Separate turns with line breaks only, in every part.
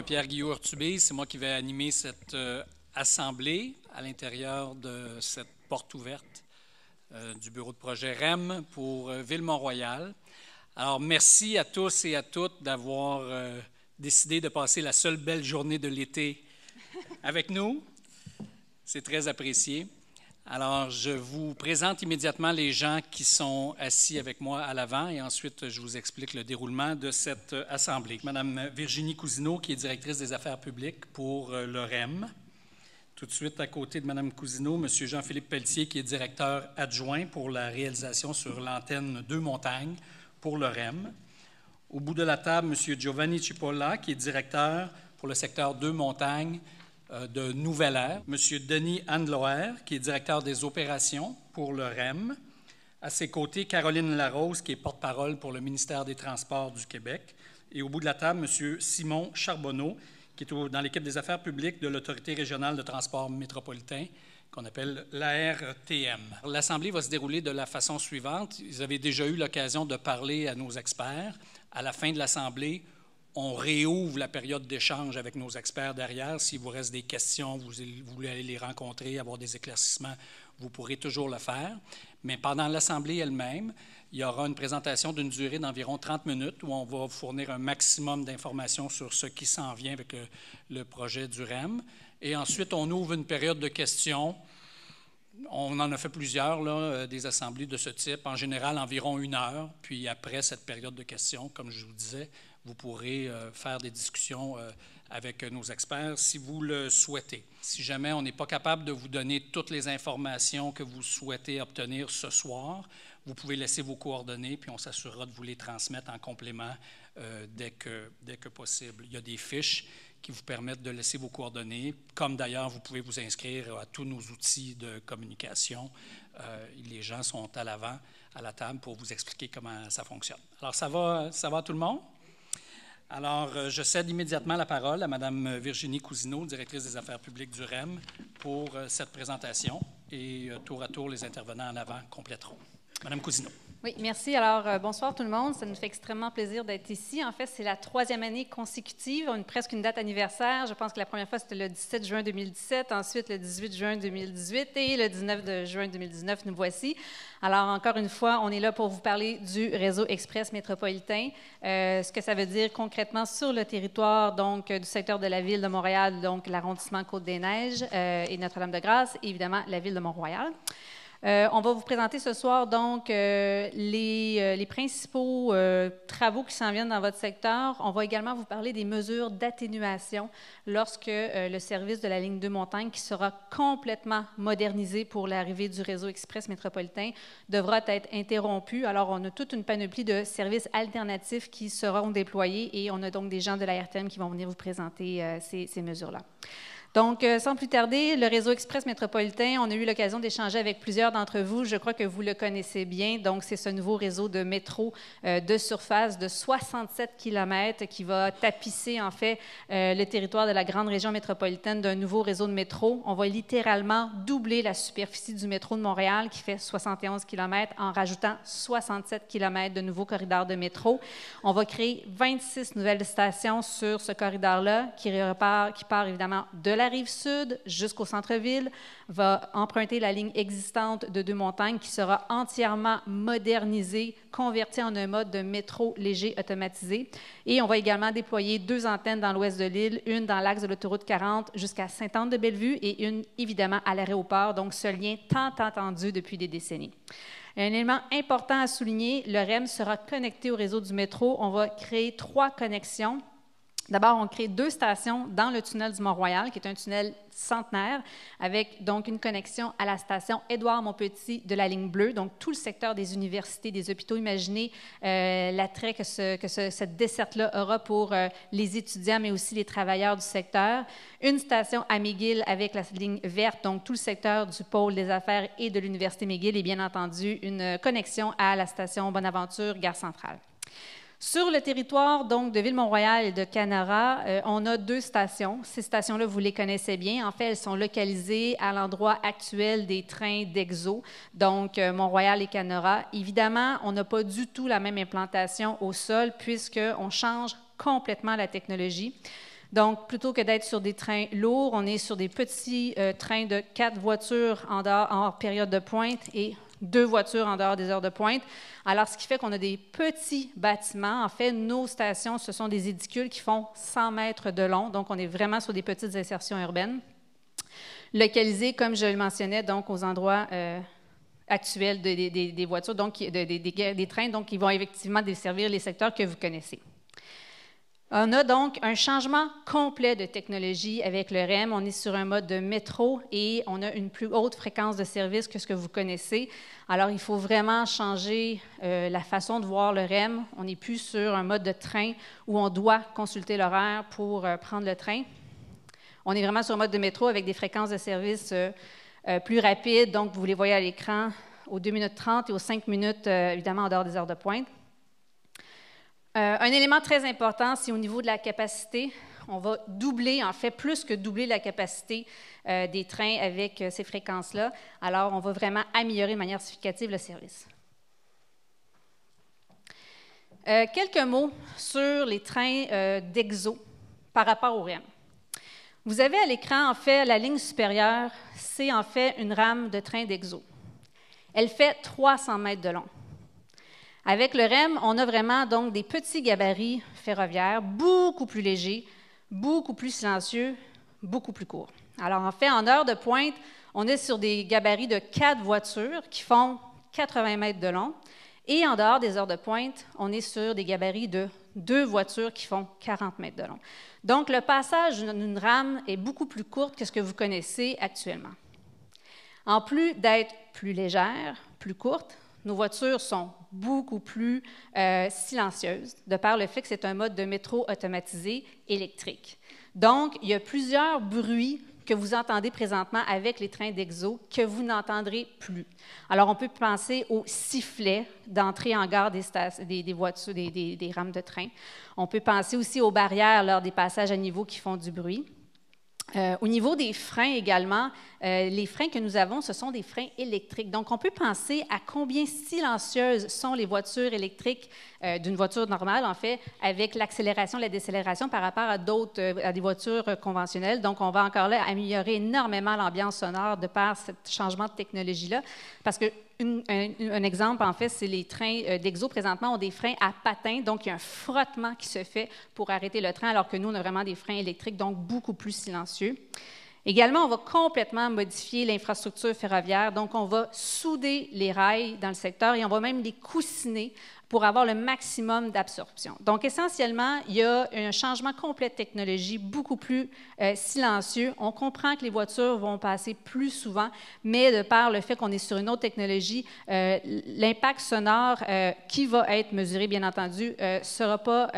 Pierre-Guillaume Urtubé. C'est moi qui vais animer cette assemblée à l'intérieur de cette porte ouverte du bureau de projet REM pour Ville-Mont-Royal. Alors, merci à tous et à toutes d'avoir décidé de passer la seule belle journée de l'été avec nous. C'est très apprécié. Alors, je vous présente immédiatement les gens qui sont assis avec moi à l'avant et ensuite, je vous explique le déroulement de cette assemblée. Madame Virginie Cousineau, qui est directrice des affaires publiques pour le REM. Tout de suite, à côté de Madame Cousineau, Monsieur Jean-Philippe Pelletier, qui est directeur adjoint pour la réalisation sur l'antenne Deux Montagnes pour le REM. Au bout de la table, Monsieur Giovanni Cipolla, qui est directeur pour le secteur Deux Montagnes de Nouvelle Ère, M. Denis Handloer, qui est directeur des opérations pour le REM. À ses côtés, Caroline Larose, qui est porte-parole pour le ministère des Transports du Québec. Et au bout de la table, M. Simon Charbonneau, qui est dans l'équipe des affaires publiques de l'Autorité régionale de transport métropolitain, qu'on appelle l'ARTM. L'Assemblée va se dérouler de la façon suivante. Vous avez déjà eu l'occasion de parler à nos experts. À la fin de l'Assemblée, on réouvre la période d'échange avec nos experts derrière. S'il vous reste des questions, vous voulez aller les rencontrer, avoir des éclaircissements, vous pourrez toujours le faire. Mais pendant l'Assemblée elle-même, il y aura une présentation d'une durée d'environ 30 minutes où on va fournir un maximum d'informations sur ce qui s'en vient avec le projet du REM. Et ensuite, on ouvre une période de questions. On en a fait plusieurs, là, des assemblées de ce type, en général environ 1 heure. Puis après cette période de questions, comme je vous disais, vous pourrez faire des discussions avec nos experts si vous le souhaitez. Si jamais on n'est pas capable de vous donner toutes les informations que vous souhaitez obtenir ce soir, vous pouvez laisser vos coordonnées, puis on s'assurera de vous les transmettre en complément dès que possible. Il y a des fiches qui vous permettent de laisser vos coordonnées, comme d'ailleurs vous pouvez vous inscrire à tous nos outils de communication. Les gens sont à l'avant, à la table, pour vous expliquer comment ça fonctionne. Alors, ça va tout le monde? Alors, je cède immédiatement la parole à Mme Virginie Cousineau, directrice des affaires publiques du REM, pour cette présentation. Et tour à tour, les intervenants en avant compléteront. Mme Cousineau.
Oui, merci. Alors, bonsoir tout le monde. Ça nous fait extrêmement plaisir d'être ici. En fait, c'est la 3e année consécutive. On a presque une date anniversaire. Je pense que la première fois, c'était le 17 juin 2017, ensuite le 18 juin 2018 et le 19 juin 2019, nous voici. Alors, encore une fois, on est là pour vous parler du réseau express métropolitain, ce que ça veut dire concrètement sur le territoire donc du secteur de la Ville de Montréal, donc l'arrondissement Côte-des-Neiges et Notre-Dame-de-Grâce, et évidemment la Ville de Mont-Royal. On va vous présenter ce soir donc les principaux travaux qui s'en viennent dans votre secteur. On va également vous parler des mesures d'atténuation lorsque le service de la ligne 2 Montagnes, qui sera complètement modernisé pour l'arrivée du réseau express métropolitain, devra être interrompu. Alors, on a toute une panoplie de services alternatifs qui seront déployés et on a donc des gens de la RTM qui vont venir vous présenter ces mesures-là. Donc, sans plus tarder, le réseau express métropolitain, on a eu l'occasion d'échanger avec plusieurs d'entre vous. Je crois que vous le connaissez bien. Donc, c'est ce nouveau réseau de métro de surface de 67 km qui va tapisser, en fait, le territoire de la grande région métropolitaine d'un nouveau réseau de métro. On va littéralement doubler la superficie du métro de Montréal, qui fait 71 km, en rajoutant 67 km de nouveaux corridors de métro. On va créer 26 nouvelles stations sur ce corridor-là, qui part évidemment de la rive sud jusqu'au centre-ville, va emprunter la ligne existante de Deux Montagnes qui sera entièrement modernisée, convertie en un mode de métro léger automatisé. Et on va également déployer 2 antennes dans l'ouest de l'île, une dans l'axe de l'autoroute 40 jusqu'à Sainte-Anne-de-Bellevue et une évidemment à l'aéroport, donc ce lien tant attendu depuis des décennies. Un élément important à souligner, le REM sera connecté au réseau du métro. On va créer 3 connexions. D'abord, on crée 2 stations dans le tunnel du Mont-Royal, qui est un tunnel centenaire, avec donc une connexion à la station Édouard-Montpetit de la ligne bleue, donc tout le secteur des universités, des hôpitaux. Imaginez l'attrait que cette desserte-là aura pour les étudiants, mais aussi les travailleurs du secteur. Une station à McGill avec la ligne verte, donc tout le secteur du pôle des affaires et de l'Université McGill, et bien entendu, une connexion à la station Bonaventure, Gare Centrale. Sur le territoire donc, de Ville-Mont-Royal et de Canara, on a 2 stations. Ces stations-là, vous les connaissez bien. En fait, elles sont localisées à l'endroit actuel des trains d'Exo, donc Mont-Royal et Canara. Évidemment, on n'a pas du tout la même implantation au sol puisqu'on change complètement la technologie. Donc, plutôt que d'être sur des trains lourds, on est sur des petits trains de 4 voitures en période de pointe et 2 voitures en dehors des heures de pointe. Alors, ce qui fait qu'on a des petits bâtiments. En fait, nos stations, ce sont des édicules qui font 100 mètres de long. Donc, on est vraiment sur des petites insertions urbaines, localisées, comme je le mentionnais, donc aux endroits actuels des voitures, donc des trains, donc qui vont effectivement desservir les secteurs que vous connaissez. On a donc un changement complet de technologie avec le REM. On est sur un mode de métro et on a une plus haute fréquence de service que ce que vous connaissez. Alors, il faut vraiment changer la façon de voir le REM. On n'est plus sur un mode de train où on doit consulter l'horaire pour prendre le train. On est vraiment sur un mode de métro avec des fréquences de service plus rapides. Donc, vous les voyez à l'écran aux 2 minutes 30 et aux 5 minutes, évidemment, en dehors des heures de pointe. Un élément très important, c'est au niveau de la capacité. On va doubler, en fait, plus que doubler la capacité des trains avec ces fréquences-là. Alors, on va vraiment améliorer de manière significative le service. Quelques mots sur les trains d'Exo par rapport au REM. Vous avez à l'écran, en fait, la ligne supérieure, c'est en fait une rame de train d'Exo. Elle fait 300 mètres de long. Avec le REM, on a vraiment donc des petits gabarits ferroviaires, beaucoup plus légers, beaucoup plus silencieux, beaucoup plus courts. Alors, en fait, en heure de pointe, on est sur des gabarits de 4 voitures qui font 80 mètres de long. Et en dehors des heures de pointe, on est sur des gabarits de 2 voitures qui font 40 mètres de long. Donc, le passage d'une rame est beaucoup plus courte que ce que vous connaissez actuellement. En plus d'être plus légère, plus courte, nos voitures sont beaucoup plus silencieuses, de par le fait que c'est un mode de métro automatisé électrique. Donc, il y a plusieurs bruits que vous entendez présentement avec les trains d'Exo que vous n'entendrez plus. Alors, on peut penser aux sifflets d'entrée en gare des voitures, des rames de train. On peut penser aussi aux barrières lors des passages à niveau qui font du bruit. Au niveau des freins également, les freins que nous avons, ce sont des freins électriques. Donc, on peut penser à combien silencieuses sont les voitures électriques d'une voiture normale, en fait, avec l'accélération et la décélération par rapport à des voitures conventionnelles. Donc, on va encore là améliorer énormément l'ambiance sonore de par ce changement de technologie-là, parce que un exemple, en fait, c'est les trains d'Exo présentement ont des freins à patins, donc il y a un frottement qui se fait pour arrêter le train, alors que nous, on a vraiment des freins électriques, donc beaucoup plus silencieux. Également, on va complètement modifier l'infrastructure ferroviaire, donc on va souder les rails dans le secteur et on va même les coussiner pour avoir le maximum d'absorption. Donc, essentiellement, il y a un changement complet de technologie, beaucoup plus silencieux. On comprend que les voitures vont passer plus souvent, mais de par le fait qu'on est sur une autre technologie, l'impact sonore qui va être mesuré, bien entendu, ne sera pas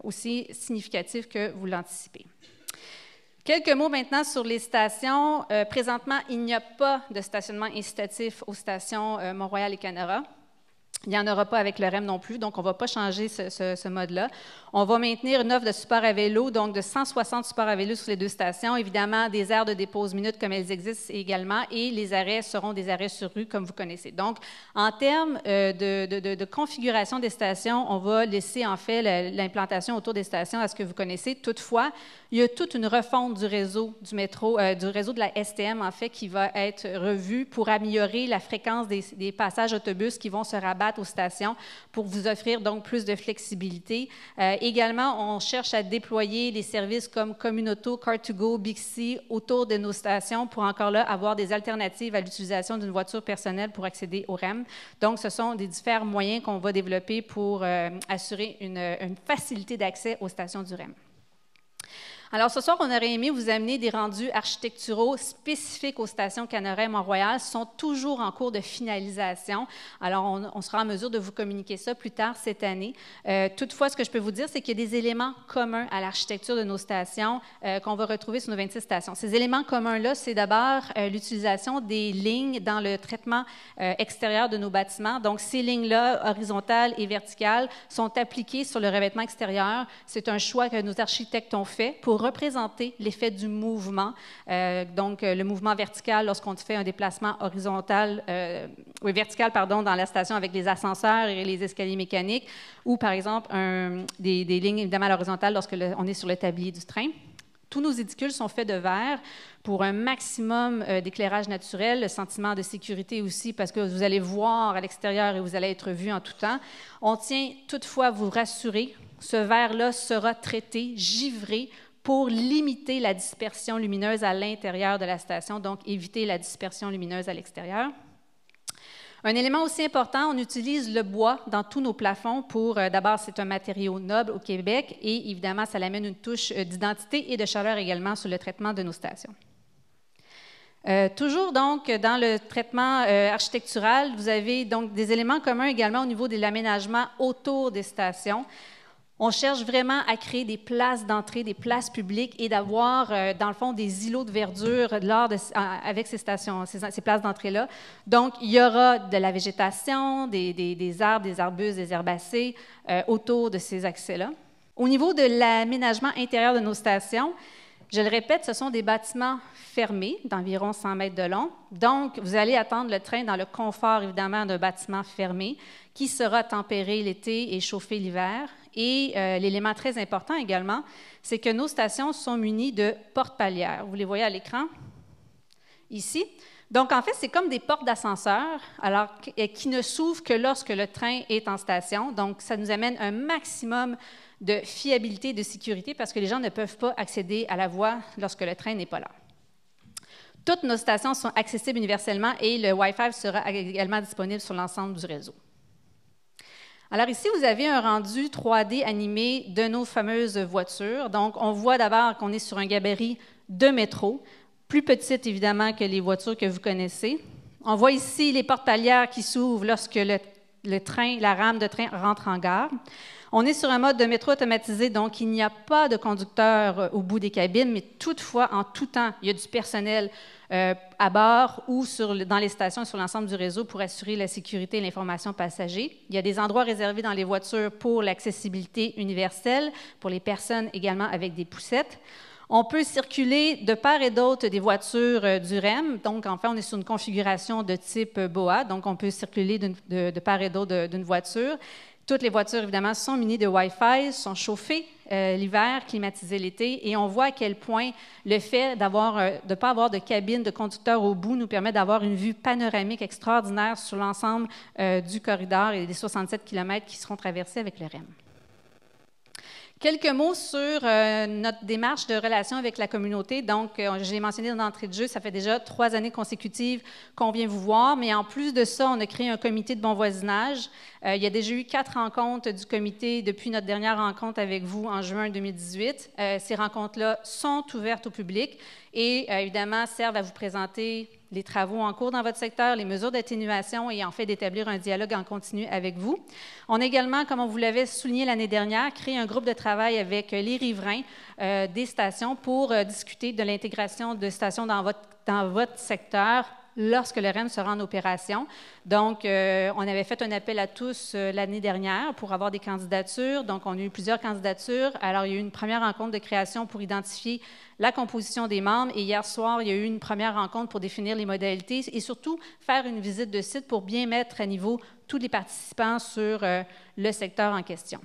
aussi significatif que vous l'anticipez. Quelques mots maintenant sur les stations. Présentement, il n'y a pas de stationnement incitatif aux stations Mont-Royal et Canara. Il n'y en aura pas avec le REM non plus, donc on ne va pas changer ce mode-là. On va maintenir une offre de support à vélo, donc de 160 supports à vélo sur les 2 stations. Évidemment, des aires de dépose minutes comme elles existent également, et les arrêts seront des arrêts sur rue comme vous connaissez. Donc, en termes de configuration des stations, on va laisser en fait l'implantation autour des stations à ce que vous connaissez. Toutefois, il y a toute une refonte du réseau du métro, du réseau de la STM en fait, qui va être revue pour améliorer la fréquence des passages autobus qui vont se rabattre aux stations pour vous offrir donc plus de flexibilité. Également, on cherche à déployer des services comme Communauto, Car2Go, Bixi autour de nos stations pour encore là avoir des alternatives à l'utilisation d'une voiture personnelle pour accéder au REM. Donc, ce sont des différents moyens qu'on va développer pour assurer une facilité d'accès aux stations du REM. Alors, ce soir, on aurait aimé vous amener des rendus architecturaux spécifiques aux stations Canara et Mont-Royal. Sont toujours en cours de finalisation. Alors, on sera en mesure de vous communiquer ça plus tard cette année. Toutefois, ce que je peux vous dire, c'est qu'il y a des éléments communs à l'architecture de nos stations qu'on va retrouver sur nos 26 stations. Ces éléments communs-là, c'est d'abord l'utilisation des lignes dans le traitement extérieur de nos bâtiments. Donc, ces lignes-là, horizontales et verticales, sont appliquées sur le revêtement extérieur. C'est un choix que nos architectes ont fait pour pour représenter l'effet du mouvement. Donc, le mouvement vertical lorsqu'on fait un déplacement vertical dans la station avec les ascenseurs et les escaliers mécaniques, ou par exemple des lignes évidemment à l'horizontale lorsque on est sur le tablier du train. Tous nos édicules sont faits de verre pour un maximum d'éclairage naturel, le sentiment de sécurité aussi, parce que vous allez voir à l'extérieur et vous allez être vu en tout temps. On tient toutefois à vous rassurer, ce verre-là sera traité, givré, pour limiter la dispersion lumineuse à l'intérieur de la station, donc éviter la dispersion lumineuse à l'extérieur. Un élément aussi important, on utilise le bois dans tous nos plafonds pour, d'abord, c'est un matériau noble au Québec et évidemment, ça amène une touche d'identité et de chaleur également sur le traitement de nos stations. Toujours donc dans le traitement architectural, vous avez donc des éléments communs également au niveau de l'aménagement autour des stations. On cherche vraiment à créer des places d'entrée, des places publiques et d'avoir, dans le fond, des îlots de verdure avec ces places d'entrée-là. Donc, il y aura de la végétation, des arbres, des arbustes, des herbacées autour de ces accès-là. Au niveau de l'aménagement intérieur de nos stations, je le répète, ce sont des bâtiments fermés d'environ 100 mètres de long. Donc, vous allez attendre le train dans le confort, évidemment, d'un bâtiment fermé qui sera tempéré l'été et chauffé l'hiver. Et l'élément très important également, c'est que nos stations sont munies de portes-palières. Vous les voyez à l'écran, ici. Donc, en fait, c'est comme des portes d'ascenseur, alors qui ne s'ouvrent que lorsque le train est en station. Donc, ça nous amène un maximum de fiabilité et de sécurité parce que les gens ne peuvent pas accéder à la voie lorsque le train n'est pas là. Toutes nos stations sont accessibles universellement et le Wi-Fi sera également disponible sur l'ensemble du réseau. Alors ici, vous avez un rendu 3D animé de nos fameuses voitures. Donc, on voit d'abord qu'on est sur un gabarit de métro, plus petite évidemment que les voitures que vous connaissez. On voit ici les portes-palières qui s'ouvrent lorsque la rame de train rentre en gare. On est sur un mode de métro automatisé, donc il n'y a pas de conducteur au bout des cabines, mais toutefois, en tout temps, il y a du personnel à bord ou dans les stations et sur l'ensemble du réseau pour assurer la sécurité et l'information passagers. Il y a des endroits réservés dans les voitures pour l'accessibilité universelle, pour les personnes également avec des poussettes. On peut circuler de part et d'autre des voitures du REM. Donc, en fait, on est sur une configuration de type BOA. Donc, on peut circuler de part et d'autre d'une voiture. Toutes les voitures, évidemment, sont munies de Wi-Fi, sont chauffées l'hiver, climatisées l'été, et on voit à quel point le fait de ne pas avoir de cabine de conducteur au bout nous permet d'avoir une vue panoramique extraordinaire sur l'ensemble du corridor et des 67 km qui seront traversés avec le REM. Quelques mots sur notre démarche de relation avec la communauté. Donc, j'ai mentionné dans l'entrée de jeu, ça fait déjà 3 années consécutives qu'on vient vous voir, mais en plus de ça, on a créé un comité de bon voisinage. Il y a déjà eu 4 rencontres du comité depuis notre dernière rencontre avec vous en juin 2018. Ces rencontres-là sont ouvertes au public et évidemment servent à vous présenter les travaux en cours dans votre secteur, les mesures d'atténuation et en fait d'établir un dialogue en continu avec vous. On a également, comme on vous l'avait souligné l'année dernière, créé un groupe de travail avec les riverains des stations pour discuter de l'intégration de stations dans votre secteur lorsque le REM sera en opération. Donc, on avait fait un appel à tous l'année dernière pour avoir des candidatures. Donc, on a eu plusieurs candidatures. Alors, il y a eu une première rencontre de création pour identifier la composition des membres. Et hier soir, il y a eu une première rencontre pour définir les modalités et surtout faire une visite de site pour bien mettre à niveau tous les participants sur le secteur en question.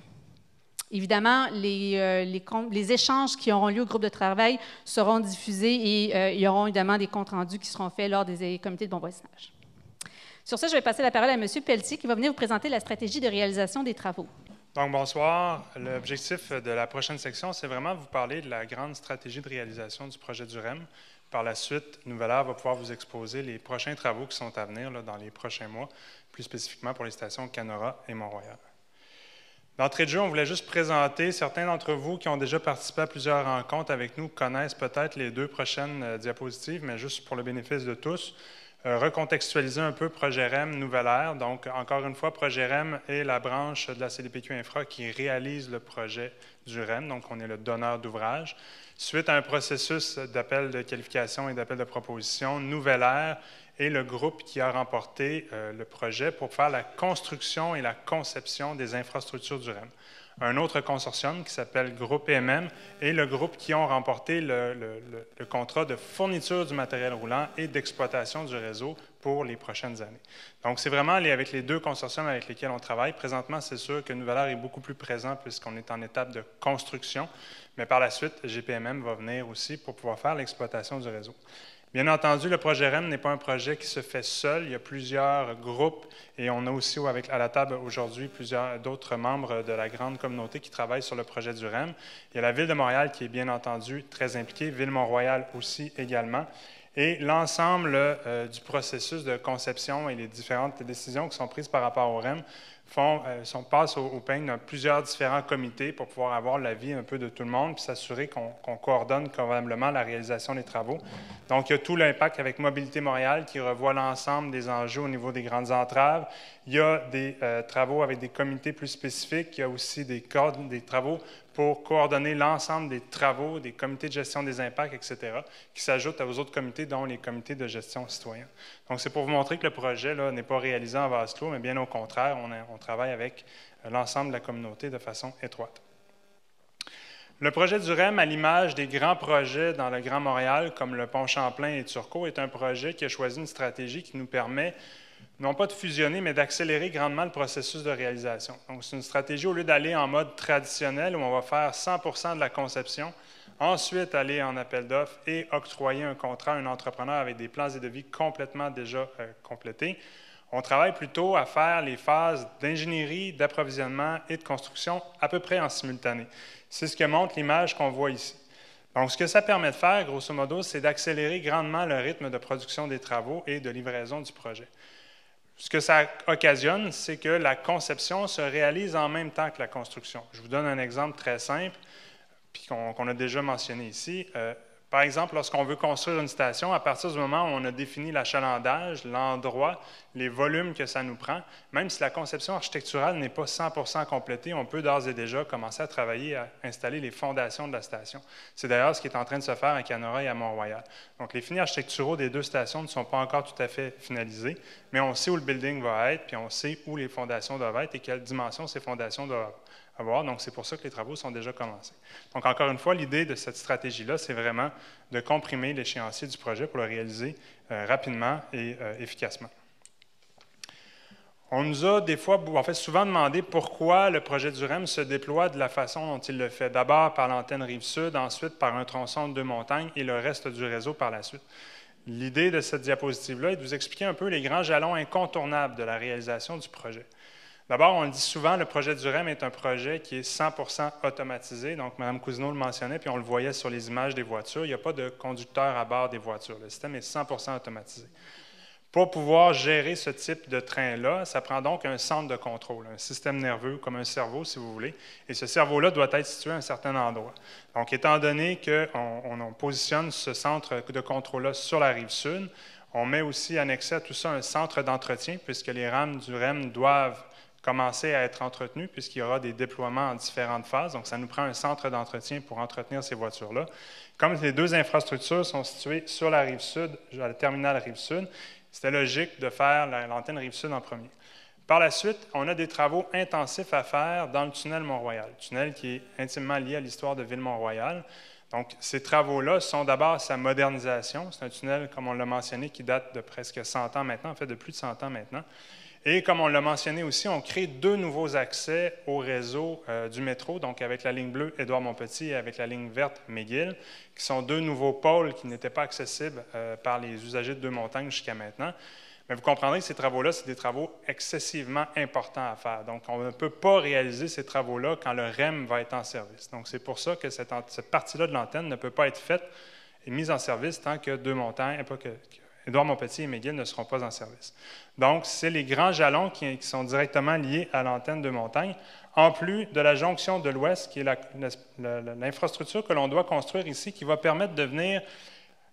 Évidemment, les échanges qui auront lieu au groupe de travail seront diffusés et il y aura évidemment des comptes rendus qui seront faits lors des comités de bon voisinage. Sur ça, je vais passer la parole à M. Pelletier qui va venir vous présenter la stratégie de réalisation des travaux.
Donc, bonsoir. L'objectif de la prochaine section, c'est vraiment de vous parler de la grande stratégie de réalisation du projet du REM. Par la suite, Nouvelle-Ère va pouvoir vous exposer les prochains travaux qui sont à venir dans les prochains mois, plus spécifiquement pour les stations Canora et Mont-Royal. D'entrée de jeu, on voulait juste présenter, certains d'entre vous qui ont déjà participé à plusieurs rencontres avec nous connaissent peut-être les 2 prochaines diapositives, mais juste pour le bénéfice de tous, recontextualiser un peu Projet REM Nouvelle-Ère. Donc, encore une fois, Projet REM est la branche de la CDPQ Infra qui réalise le projet du REM, donc on est le donneur d'ouvrage. Suite à un processus d'appel de qualification et d'appel de proposition, Nouvelle-Ère est le groupe qui a remporté le projet pour faire la construction et la conception des infrastructures du REM. un autre consortium qui s'appelle Groupe EMM et le groupe qui ont remporté le contrat de fourniture du matériel roulant et d'exploitation du réseau pour les prochaines années. Donc, c'est vraiment avec les deux consortiums avec lesquels on travaille. Présentement, c'est sûr que Nouvelair est beaucoup plus présent puisqu'on est en étape de construction, mais par la suite, GPMM va venir aussi pour pouvoir faire l'exploitation du réseau. Bien entendu, le projet REM n'est pas un projet qui se fait seul. Il y a plusieurs groupes et on a aussi à la table aujourd'hui plusieurs d'autres membres de la grande communauté qui travaillent sur le projet du REM. Il y a la Ville de Montréal qui est bien entendu très impliquée, Ville-Mont-Royal aussi également. Et l'ensemble du processus de conception et les différentes décisions qui sont prises par rapport au REM passent au peigne dans plusieurs différents comités pour pouvoir avoir l'avis un peu de tout le monde puis s'assurer qu'on coordonne convenablement la réalisation des travaux. Donc, il y a tout l'impact avec Mobilité Montréal qui revoit l'ensemble des enjeux au niveau des grandes entraves. Il y a des travaux avec des comités plus spécifiques. Il y a aussi des travaux pour coordonner l'ensemble des travaux, des comités de gestion des impacts, etc., qui s'ajoutent aux autres comités, dont les comités de gestion citoyenne. Donc, c'est pour vous montrer que le projet n'est pas réalisé en vase clos, mais bien au contraire, on travaille avec l'ensemble de la communauté de façon étroite. Le projet du REM, à l'image des grands projets dans le Grand Montréal, comme le pont Champlain et Turcot, est un projet qui a choisi une stratégie qui nous permet non pas de fusionner, mais d'accélérer grandement le processus de réalisation. Donc, c'est une stratégie, au lieu d'aller en mode traditionnel, où on va faire 100% de la conception, ensuite aller en appel d'offres et octroyer un contrat à un entrepreneur avec des plans et devis complètement déjà complétés. On travaille plutôt à faire les phases d'ingénierie, d'approvisionnement et de construction à peu près en simultané. C'est ce que montre l'image qu'on voit ici. Donc, ce que ça permet de faire, grosso modo, c'est d'accélérer grandement le rythme de production des travaux et de livraison du projet. Ce que ça occasionne, c'est que la conception se réalise en même temps que la construction. Je vous donne un exemple très simple, puis qu'on a déjà mentionné ici. Par exemple, lorsqu'on veut construire une station, à partir du moment où on a défini l'achalandage, l'endroit, les volumes que ça nous prend, même si la conception architecturale n'est pas 100% complétée, on peut d'ores et déjà commencer à travailler à installer les fondations de la station. C'est d'ailleurs ce qui est en train de se faire à Canora et à Mont-Royal. Donc, les finis architecturaux des deux stations ne sont pas encore tout à fait finalisés, mais on sait où le building va être, puis on sait où les fondations doivent être et quelle dimension ces fondations doivent avoir. Donc, c'est pour ça que les travaux sont déjà commencés. Donc, encore une fois, l'idée de cette stratégie-là, c'est vraiment de comprimer l'échéancier du projet pour le réaliser rapidement et efficacement. On nous a des fois, souvent demandé pourquoi le projet du REM se déploie de la façon dont il le fait. D'abord par l'antenne Rive-Sud, ensuite par un tronçon de Deux-Montagnes et le reste du réseau par la suite. L'idée de cette diapositive-là est de vous expliquer un peu les grands jalons incontournables de la réalisation du projet. D'abord, on le dit souvent, le projet du REM est un projet qui est 100% automatisé. Donc, Mme Cousineau le mentionnait, puis on le voyait sur les images des voitures. Il n'y a pas de conducteur à bord des voitures. Le système est 100% automatisé. Pour pouvoir gérer ce type de train-là, ça prend donc un centre de contrôle, un système nerveux, comme un cerveau, si vous voulez. Et ce cerveau-là doit être situé à un certain endroit. Donc, étant donné qu'on positionne ce centre de contrôle-là sur la rive sud, on met aussi annexé à tout ça un centre d'entretien, puisque les rames du REM doivent commencer à être entretenues, puisqu'il y aura des déploiements en différentes phases. Donc, ça nous prend un centre d'entretien pour entretenir ces voitures-là. Comme les deux infrastructures sont situées sur la rive sud, à la terminale rive sud, c'était logique de faire l'antenne Rive-Sud en premier. Par la suite, on a des travaux intensifs à faire dans le tunnel Mont-Royal, tunnel qui est intimement lié à l'histoire de Ville-Mont-Royal. Donc, ces travaux-là sont d'abord sa modernisation. C'est un tunnel, comme on l'a mentionné, qui date de presque 100 ans maintenant, en fait de plus de 100 ans maintenant. Et comme on l'a mentionné aussi, on crée deux nouveaux accès au réseau du métro, donc avec la ligne bleue Édouard-Montpetit et avec la ligne verte McGill, qui sont deux nouveaux pôles qui n'étaient pas accessibles par les usagers de Deux-Montagnes jusqu'à maintenant. Mais vous comprendrez que ces travaux-là, c'est des travaux excessivement importants à faire. Donc, on ne peut pas réaliser ces travaux-là quand le REM va être en service. Donc, c'est pour ça que cette partie-là de l'antenne ne peut pas être faite et mise en service tant que Deux-Montagnes, Édouard-Montpetit et McGill ne seront pas en service. Donc, c'est les grands jalons qui sont directement liés à l'antenne de montagne, en plus de la jonction de l'Ouest, qui est l'infrastructure que l'on doit construire ici, qui va permettre de venir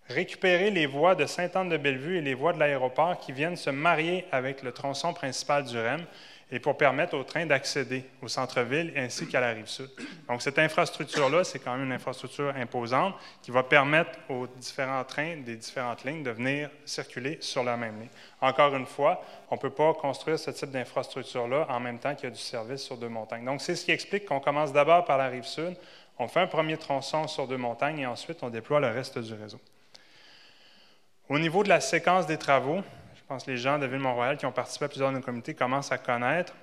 récupérer les voies de Sainte-Anne-de-Bellevue et les voies de l'aéroport qui viennent se marier avec le tronçon principal du REM et pour permettre aux trains d'accéder au centre-ville ainsi qu'à la Rive-Sud. Donc, cette infrastructure-là, c'est quand même une infrastructure imposante qui va permettre aux différents trains des différentes lignes de venir circuler sur la même ligne. Encore une fois, on ne peut pas construire ce type d'infrastructure-là en même temps qu'il y a du service sur Deux-Montagnes. Donc, c'est ce qui explique qu'on commence d'abord par la Rive-Sud, on fait un premier tronçon sur Deux-Montagnes et ensuite on déploie le reste du réseau. Au niveau de la séquence des travaux, je pense que les gens de Ville-Mont-Royal qui ont participé à plusieurs de nos comités commencent à connaître.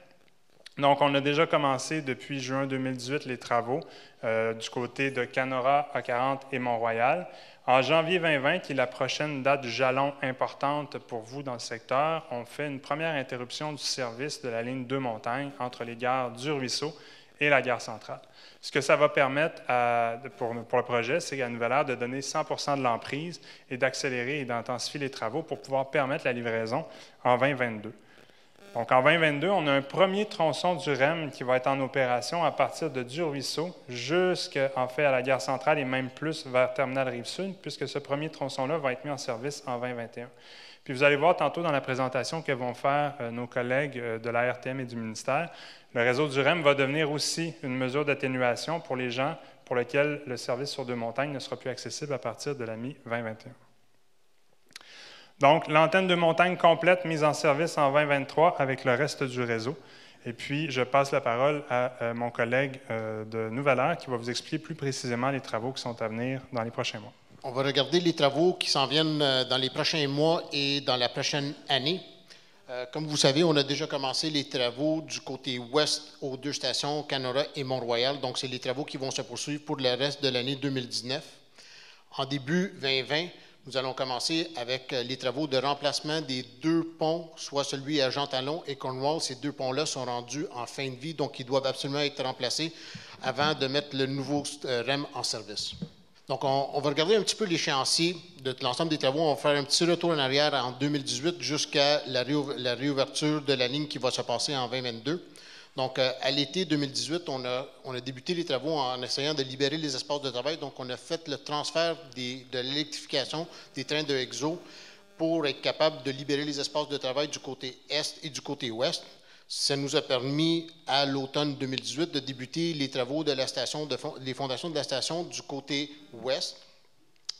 Donc, on a déjà commencé depuis juin 2018 les travaux du côté de Canora, A40 et Mont-Royal. En janvier 2020, qui est la prochaine date du jalon importante pour vous dans le secteur, on fait une première interruption du service de la ligne Deux-Montagnes entre les gares du Ruisseau et la gare centrale. Ce que ça va permettre pour le projet, c'est à Nouvelle-Ère de donner 100% de l'emprise et d'accélérer et d'intensifier les travaux pour pouvoir permettre la livraison en 2022. Donc, en 2022, on a un premier tronçon du REM qui va être en opération à partir de Du-Ruisseau jusqu'en fait à la gare centrale et même plus vers Terminal Rive-Sud, puisque ce premier tronçon-là va être mis en service en 2021. Puis vous allez voir tantôt dans la présentation que vont faire nos collègues de la RTM et du ministère, le réseau du REM va devenir aussi une mesure d'atténuation pour les gens pour lesquels le service sur Deux-Montagnes ne sera plus accessible à partir de la mi-2021. Donc, l'antenne de montagne complète mise en service en 2023 avec le reste du réseau. Et puis, je passe la parole à mon collègue de Nouvelle-Ère qui va vous expliquer plus précisément les travaux qui sont à venir dans les prochains mois.
On va regarder les travaux qui s'en viennent dans les prochains mois et dans la prochaine année. Comme vous savez, on a déjà commencé les travaux du côté ouest aux deux stations, Canora et Mont-Royal. Donc, c'est les travaux qui vont se poursuivre pour le reste de l'année 2019. En début 2020, nous allons commencer avec les travaux de remplacement des deux ponts, soit celui à Jean-Talon et Cornwall. Ces deux ponts-là sont rendus en fin de vie, donc ils doivent absolument être remplacés avant de mettre le nouveau REM en service. Donc, on va regarder un petit peu l'échéancier de l'ensemble des travaux. On va faire un petit retour en arrière en 2018 jusqu'à la réouverture de la ligne qui va se passer en 2022. Donc, à l'été 2018, on a débuté les travaux en essayant de libérer les espaces de travail. Donc, on a fait le transfert de l'électrification des trains de EXO pour être capable de libérer les espaces de travail du côté est et du côté ouest. Ça nous a permis, à l'automne 2018, de débuter les travaux de la station, les fondations de la station du côté ouest.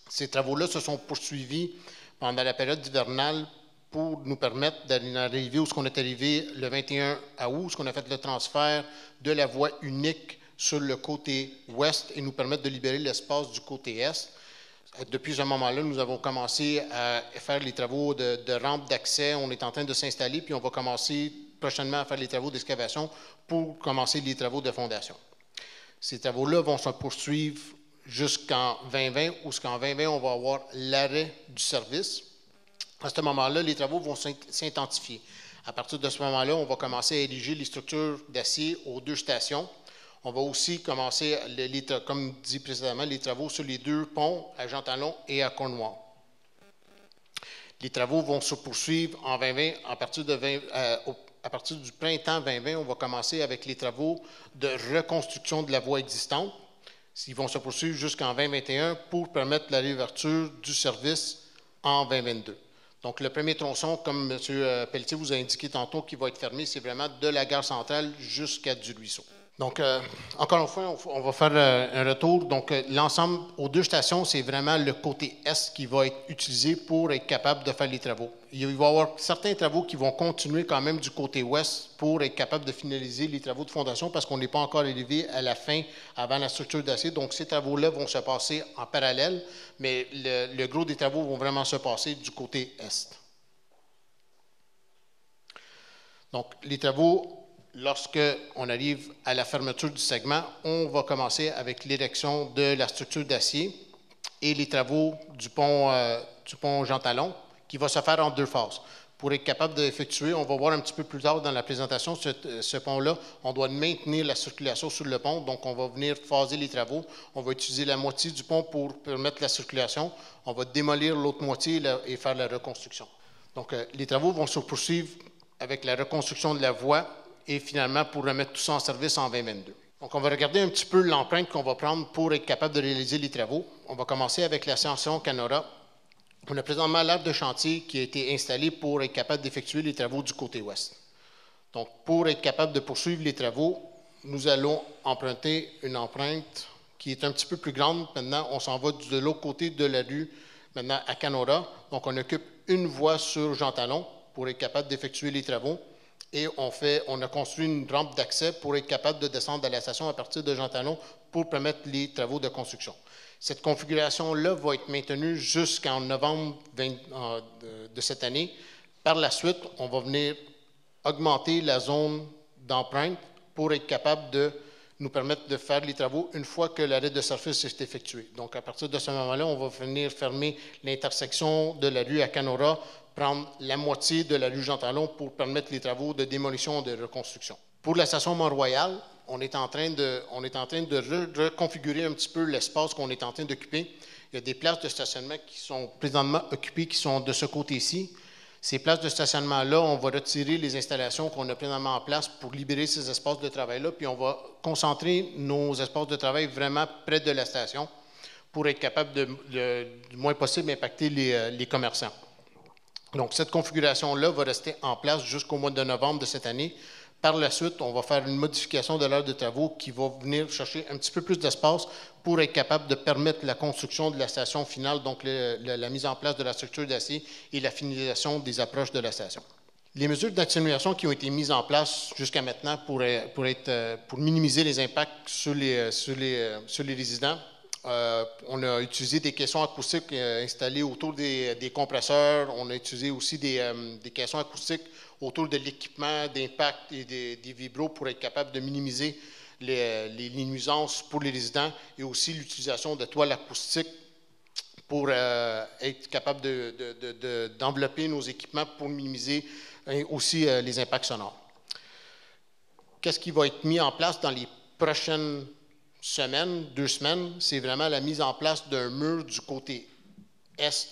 Ces travaux-là se sont poursuivis pendant la période hivernale pour nous permettre d'arriver où on est arrivé le 21 août, où on a fait le transfert de la voie unique sur le côté ouest et nous permettre de libérer l'espace du côté est. Depuis ce moment-là, nous avons commencé à faire les travaux de rampe d'accès. On est en train de s'installer, puis on va commencer prochainement à faire les travaux d'excavation pour commencer les travaux de fondation. Ces travaux-là vont se poursuivre jusqu'en 2020, où jusqu'en 2020, on va avoir l'arrêt du service. À ce moment-là, les travaux vont s'intensifier. À partir de ce moment-là, on va commencer à ériger les structures d'acier aux deux stations. On va aussi commencer, comme dit précédemment, les travaux sur les deux ponts à Jean-Talon et à Cornwall. Les travaux vont se poursuivre en 2020. À partir du printemps 2020, on va commencer avec les travaux de reconstruction de la voie existante. Ils vont se poursuivre jusqu'en 2021 pour permettre la réouverture du service en 2022. Donc, le premier tronçon, comme M. Pelletier vous a indiqué tantôt, qui va être fermé, c'est vraiment de la gare centrale jusqu'à Du-Ruisseau. Donc, encore une fois, on va faire un retour. Donc, l'ensemble aux deux stations, c'est vraiment le côté est qui va être utilisé pour être capable de faire les travaux. Il va y avoir certains travaux qui vont continuer quand même du côté ouest pour être capable de finaliser les travaux de fondation parce qu'on n'est pas encore arrivé à la fin avant la structure d'acier. Donc, ces travaux-là vont se passer en parallèle, mais le gros des travaux vont vraiment se passer du côté est. Donc, les travaux... Lorsque on arrive à la fermeture du segment, on va commencer avec l'érection de la structure d'acier et les travaux du pont Jean-Talon, qui va se faire en deux phases. Pour être capable d'effectuer, on va voir un petit peu plus tard dans la présentation, ce pont-là, on doit maintenir la circulation sur le pont, donc on va venir phaser les travaux. On va utiliser la moitié du pont pour permettre la circulation. On va démolir l'autre moitié et faire la reconstruction. Donc, les travaux vont se poursuivre avec la reconstruction de la voie et finalement pour remettre tout ça en service en 2022. Donc, on va regarder un petit peu l'empreinte qu'on va prendre pour être capable de réaliser les travaux. On va commencer avec la station Canora. On a présentement l'arbre de chantier qui a été installé pour être capable d'effectuer les travaux du côté ouest. Donc, pour être capable de poursuivre les travaux, nous allons emprunter une empreinte qui est un petit peu plus grande. Maintenant, on s'en va de l'autre côté de la rue, maintenant à Canora. Donc, on occupe une voie sur Jean Talon pour être capable d'effectuer les travaux. Et on a construit une rampe d'accès pour être capable de descendre à la station à partir de Jean Talon pour permettre les travaux de construction. Cette configuration-là va être maintenue jusqu'en novembre de cette année. Par la suite, on va venir augmenter la zone d'empreinte pour être capable de nous permettre de faire les travaux une fois que l'arrêt de surface est effectué. Donc, à partir de ce moment-là, on va venir fermer l'intersection de la rue à Canora, prendre la moitié de la rue Jean-Talon pour permettre les travaux de démolition et de reconstruction. Pour la station Mont-Royal, on est en train de reconfigurer un petit peu l'espace qu'on est en train d'occuper. Il y a des places de stationnement qui sont présentement occupées, qui sont de ce côté-ci. Ces places de stationnement-là, on va retirer les installations qu'on a présentement en place pour libérer ces espaces de travail-là, puis on va concentrer nos espaces de travail vraiment près de la station pour être capable du moins possible impacter les commerçants. Donc, cette configuration-là va rester en place jusqu'au mois de novembre de cette année. Par la suite, on va faire une modification de l'heure de travaux qui va venir chercher un petit peu plus d'espace pour être capable de permettre la construction de la station finale, donc la mise en place de la structure d'acier et la finalisation des approches de la station. Les mesures d'atténuation qui ont été mises en place jusqu'à maintenant pour minimiser les impacts sur les résidents, on a utilisé des caissons acoustiques installés autour des compresseurs. On a utilisé aussi des caissons acoustiques autour de l'équipement d'impact et des vibros pour être capable de minimiser les nuisances pour les résidents et aussi l'utilisation de toiles acoustiques pour être capable d'envelopper nos équipements pour minimiser aussi les impacts sonores. Qu'est-ce qui va être mis en place dans les prochaines semaines, 2 semaines? C'est vraiment la mise en place d'un mur du côté est,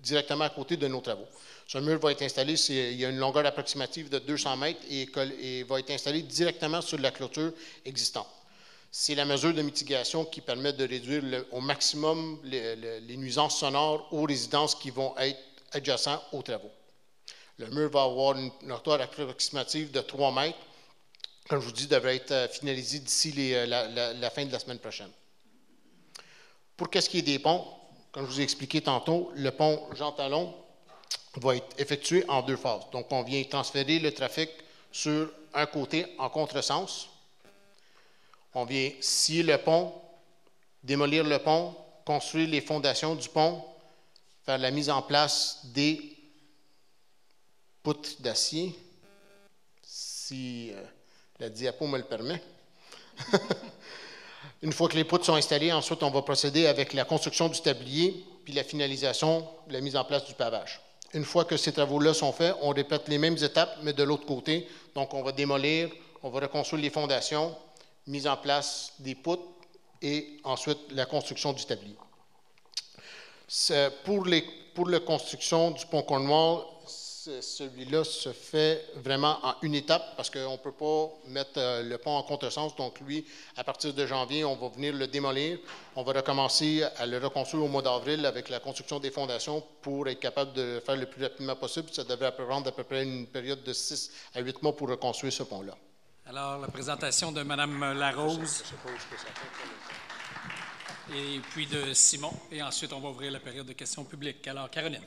directement à côté de nos travaux. Ce mur va être installé, il y a une longueur approximative de 200 mètres et va être installé directement sur la clôture existante. C'est la mesure de mitigation qui permet de réduire au maximum les nuisances sonores aux résidences qui vont être adjacentes aux travaux. Le mur va avoir une hauteur approximative de 3 mètres. Comme je vous dis, devrait être finalisé d'ici la fin de la semaine prochaine. Pour qu'est-ce qui est des ponts, comme je vous ai expliqué tantôt, le pont Jean Talon va être effectué en 2 phases. Donc, on vient transférer le trafic sur un côté en contresens. On vient scier le pont, démolir le pont, construire les fondations du pont, faire la mise en place des poutres d'acier, si la diapo me le permet. Une fois que les poutres sont installées, ensuite, on va procéder avec la construction du tablier puis la finalisation, la mise en place du pavage. Une fois que ces travaux-là sont faits, on répète les mêmes étapes, mais de l'autre côté. Donc, on va démolir, on va reconstruire les fondations, mise en place des poutres et ensuite la construction du tablier. Pour la construction du pont Cornwall, celui-là se fait vraiment en une étape parce qu'on ne peut pas mettre le pont en contresens. Donc, lui, à partir de janvier, on va venir le démolir. On va recommencer à le reconstruire au mois d'avril avec la construction des fondations pour être capable de le faire le plus rapidement possible. Ça devrait prendre à peu près une période de 6 à 8 mois pour reconstruire ce pont-là.
Alors, la présentation de Mme Larose et puis de Simon. Et ensuite, on va ouvrir la période de questions publiques. Alors, Caroline.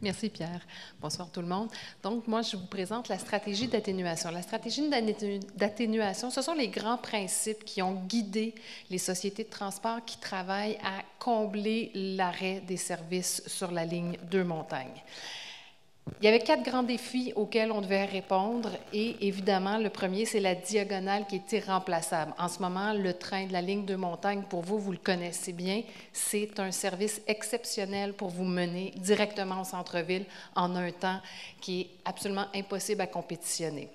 Merci, Pierre. Bonsoir tout le monde. Donc, moi, je vous présente la stratégie d'atténuation. La stratégie d'atténuation, ce sont les grands principes qui ont guidé les sociétés de transport qui travaillent à combler l'arrêt des services sur la ligne 2 Montagne. Il y avait 4 grands défis auxquels on devait répondre et évidemment, le premier, c'est la diagonale qui est irremplaçable. En ce moment, le train de la ligne de montagne, pour vous, vous le connaissez bien, c'est un service exceptionnel pour vous mener directement au centre-ville en un temps qui est absolument impossible à compétitionner.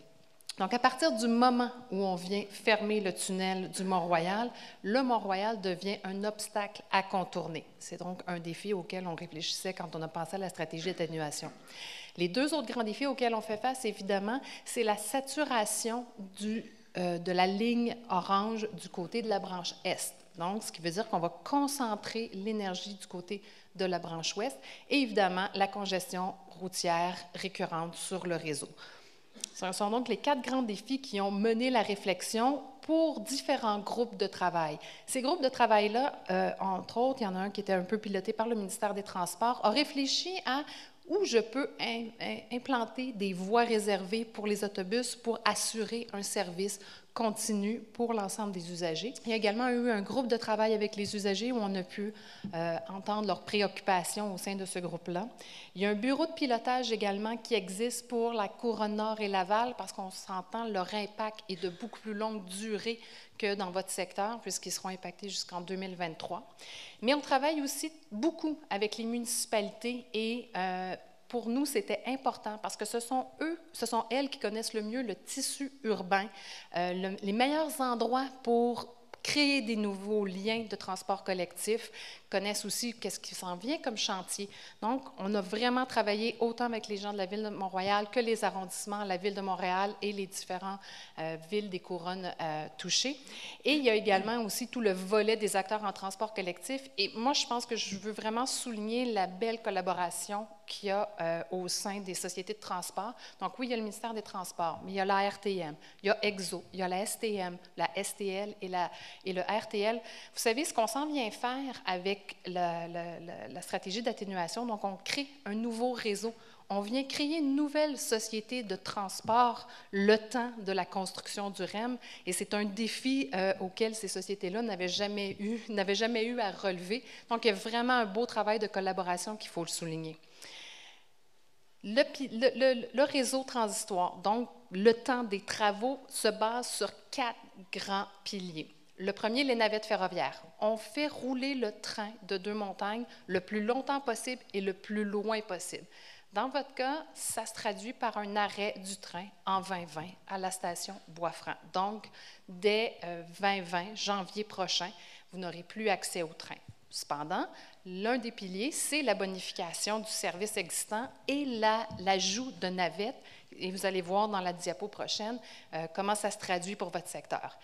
Donc, à partir du moment où on vient fermer le tunnel du Mont-Royal, le Mont-Royal devient un obstacle à contourner. C'est donc un défi auquel on réfléchissait quand on a pensé à la stratégie d'atténuation. Les 2 autres grands défis auxquels on fait face, évidemment, c'est la saturation de la ligne orange du côté de la branche Est. Donc, ce qui veut dire qu'on va concentrer l'énergie du côté de la branche ouest et évidemment la congestion routière récurrente sur le réseau. Ce sont donc les 4 grands défis qui ont mené la réflexion pour différents groupes de travail. Ces groupes de travail-là, entre autres, il y en a un qui était un peu piloté par le ministère des Transports, a réfléchi à où je peux implanter des voies réservées pour les autobus pour assurer un service continu pour l'ensemble des usagers. Il y a également eu un groupe de travail avec les usagers où on a pu entendre leurs préoccupations au sein de ce groupe-là. Il y a un bureau de pilotage également qui existe pour la Couronne Nord et Laval parce qu'on s'entend, leur impact est de beaucoup plus longue durée que dans votre secteur, puisqu'ils seront impactés jusqu'en 2023. Mais on travaille aussi beaucoup avec les municipalités et pour nous, c'était important parce que ce sont elles qui connaissent le mieux le tissu urbain, les meilleurs endroits pour créer des nouveaux liens de transport collectif, connaissent aussi qu'est-ce qui s'en vient comme chantier. Donc, on a vraiment travaillé autant avec les gens de la Ville de Mont-Royal que les arrondissements, la Ville de Montréal et les différentes villes des couronnes touchées. Et il y a également aussi tout le volet des acteurs en transport collectif. Et moi, je pense que je veux vraiment souligner la belle collaboration qu'il y a au sein des sociétés de transport. Donc, oui, il y a le ministère des Transports, mais il y a la RTM, il y a EXO, il y a la STM, la STL et le RTL. Vous savez, ce qu'on s'en vient faire avec la stratégie d'atténuation, donc on crée un nouveau réseau. On vient créer une nouvelle société de transport le temps de la construction du REM et c'est un défi auquel ces sociétés-là n'avaient jamais eu à relever. Donc, il y a vraiment un beau travail de collaboration qu'il faut le souligner. Le réseau transitoire, donc le temps des travaux, se base sur 4 grands piliers. Le premier, les navettes ferroviaires. On fait rouler le train de Deux-Montagnes le plus longtemps possible et le plus loin possible. Dans votre cas, ça se traduit par un arrêt du train en 2020 à la station Bois-Franc. Donc, dès 2020, janvier prochain, vous n'aurez plus accès au train. Cependant, l'un des piliers, c'est la bonification du service existant et l'ajout de navettes. Et vous allez voir dans la diapo prochaine comment ça se traduit pour votre secteur.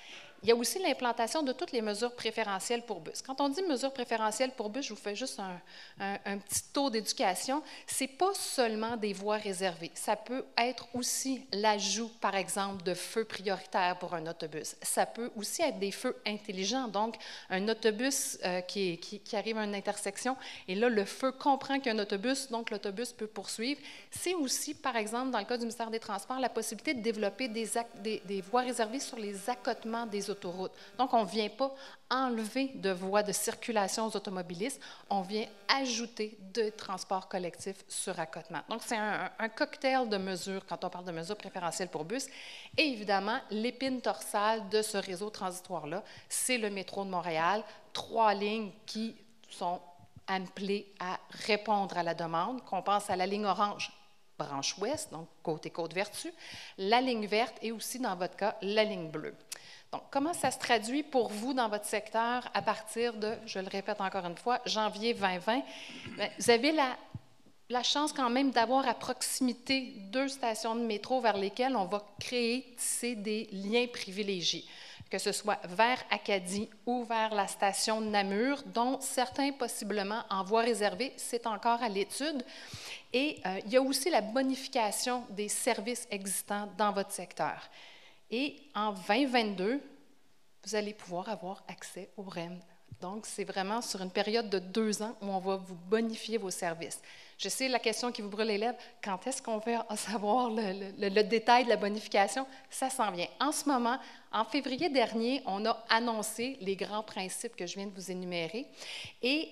Il y a aussi l'implantation de toutes les mesures préférentielles pour bus. Quand on dit mesures préférentielles pour bus, je vous fais juste un petit tour d'éducation. Ce n'est pas seulement des voies réservées. Ça peut être aussi l'ajout, par exemple, de feux prioritaires pour un autobus. Ça peut aussi être des feux intelligents. Donc, un autobus qui arrive à une intersection, et là, le feu comprend qu'il y a un autobus, donc l'autobus peut poursuivre. C'est aussi, par exemple, dans le cas du ministère des Transports, la possibilité de développer des voies réservées sur les accotements des autoroutes. Donc, on ne vient pas enlever de voies de circulation aux automobilistes, on vient ajouter de transports collectifs sur accotement. Donc, c'est un cocktail de mesures quand on parle de mesures préférentielles pour bus. Et évidemment, l'épine dorsale de ce réseau transitoire-là, c'est le métro de Montréal, 3 lignes qui sont appelées à répondre à la demande, qu'on pense à la ligne orange, branche ouest, donc côté Côte-Vertu, la ligne verte et aussi, dans votre cas, la ligne bleue. Donc, comment ça se traduit pour vous dans votre secteur à partir de, je le répète encore une fois, janvier 2020? Bien, vous avez la chance quand même d'avoir à proximité 2 stations de métro vers lesquelles on va tisser des liens privilégiés, que ce soit vers Acadie ou vers la station de Namur, dont certains possiblement en voie réservée, c'est encore à l'étude. Et il y a aussi la bonification des services existants dans votre secteur. Et en 2022, vous allez pouvoir avoir accès au REM. Donc, c'est vraiment sur une période de 2 ans où on va vous bonifier vos services. Je sais la question qui vous brûle les lèvres, quand est-ce qu'on va savoir le détail de la bonification? Ça s'en vient. En ce moment, en février dernier, on a annoncé les grands principes que je viens de vous énumérer. Et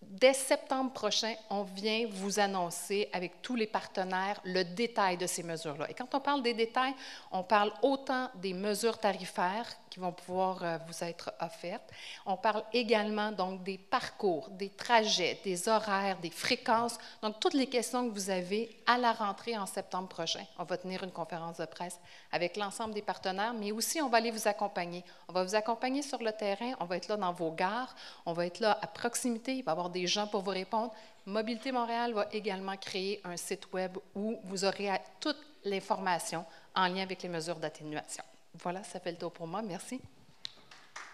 dès septembre prochain, on vient vous annoncer avec tous les partenaires le détail de ces mesures-là. Et quand on parle des détails, on parle autant des mesures tarifaires qui vont pouvoir vous être offertes. On parle également donc des parcours, des trajets, des horaires, des fréquences. Donc, toutes les questions que vous avez à la rentrée en septembre prochain. On va tenir une conférence de presse avec l'ensemble des partenaires, mais aussi on va aller vous accompagner. On va vous accompagner sur le terrain, on va être là dans vos gares, on va être là à proximité, il va y avoir des gens pour vous répondre. Mobilité Montréal va également créer un site web où vous aurez toute l'information en lien avec les mesures d'atténuation. Voilà, ça fait le tour pour moi. Merci.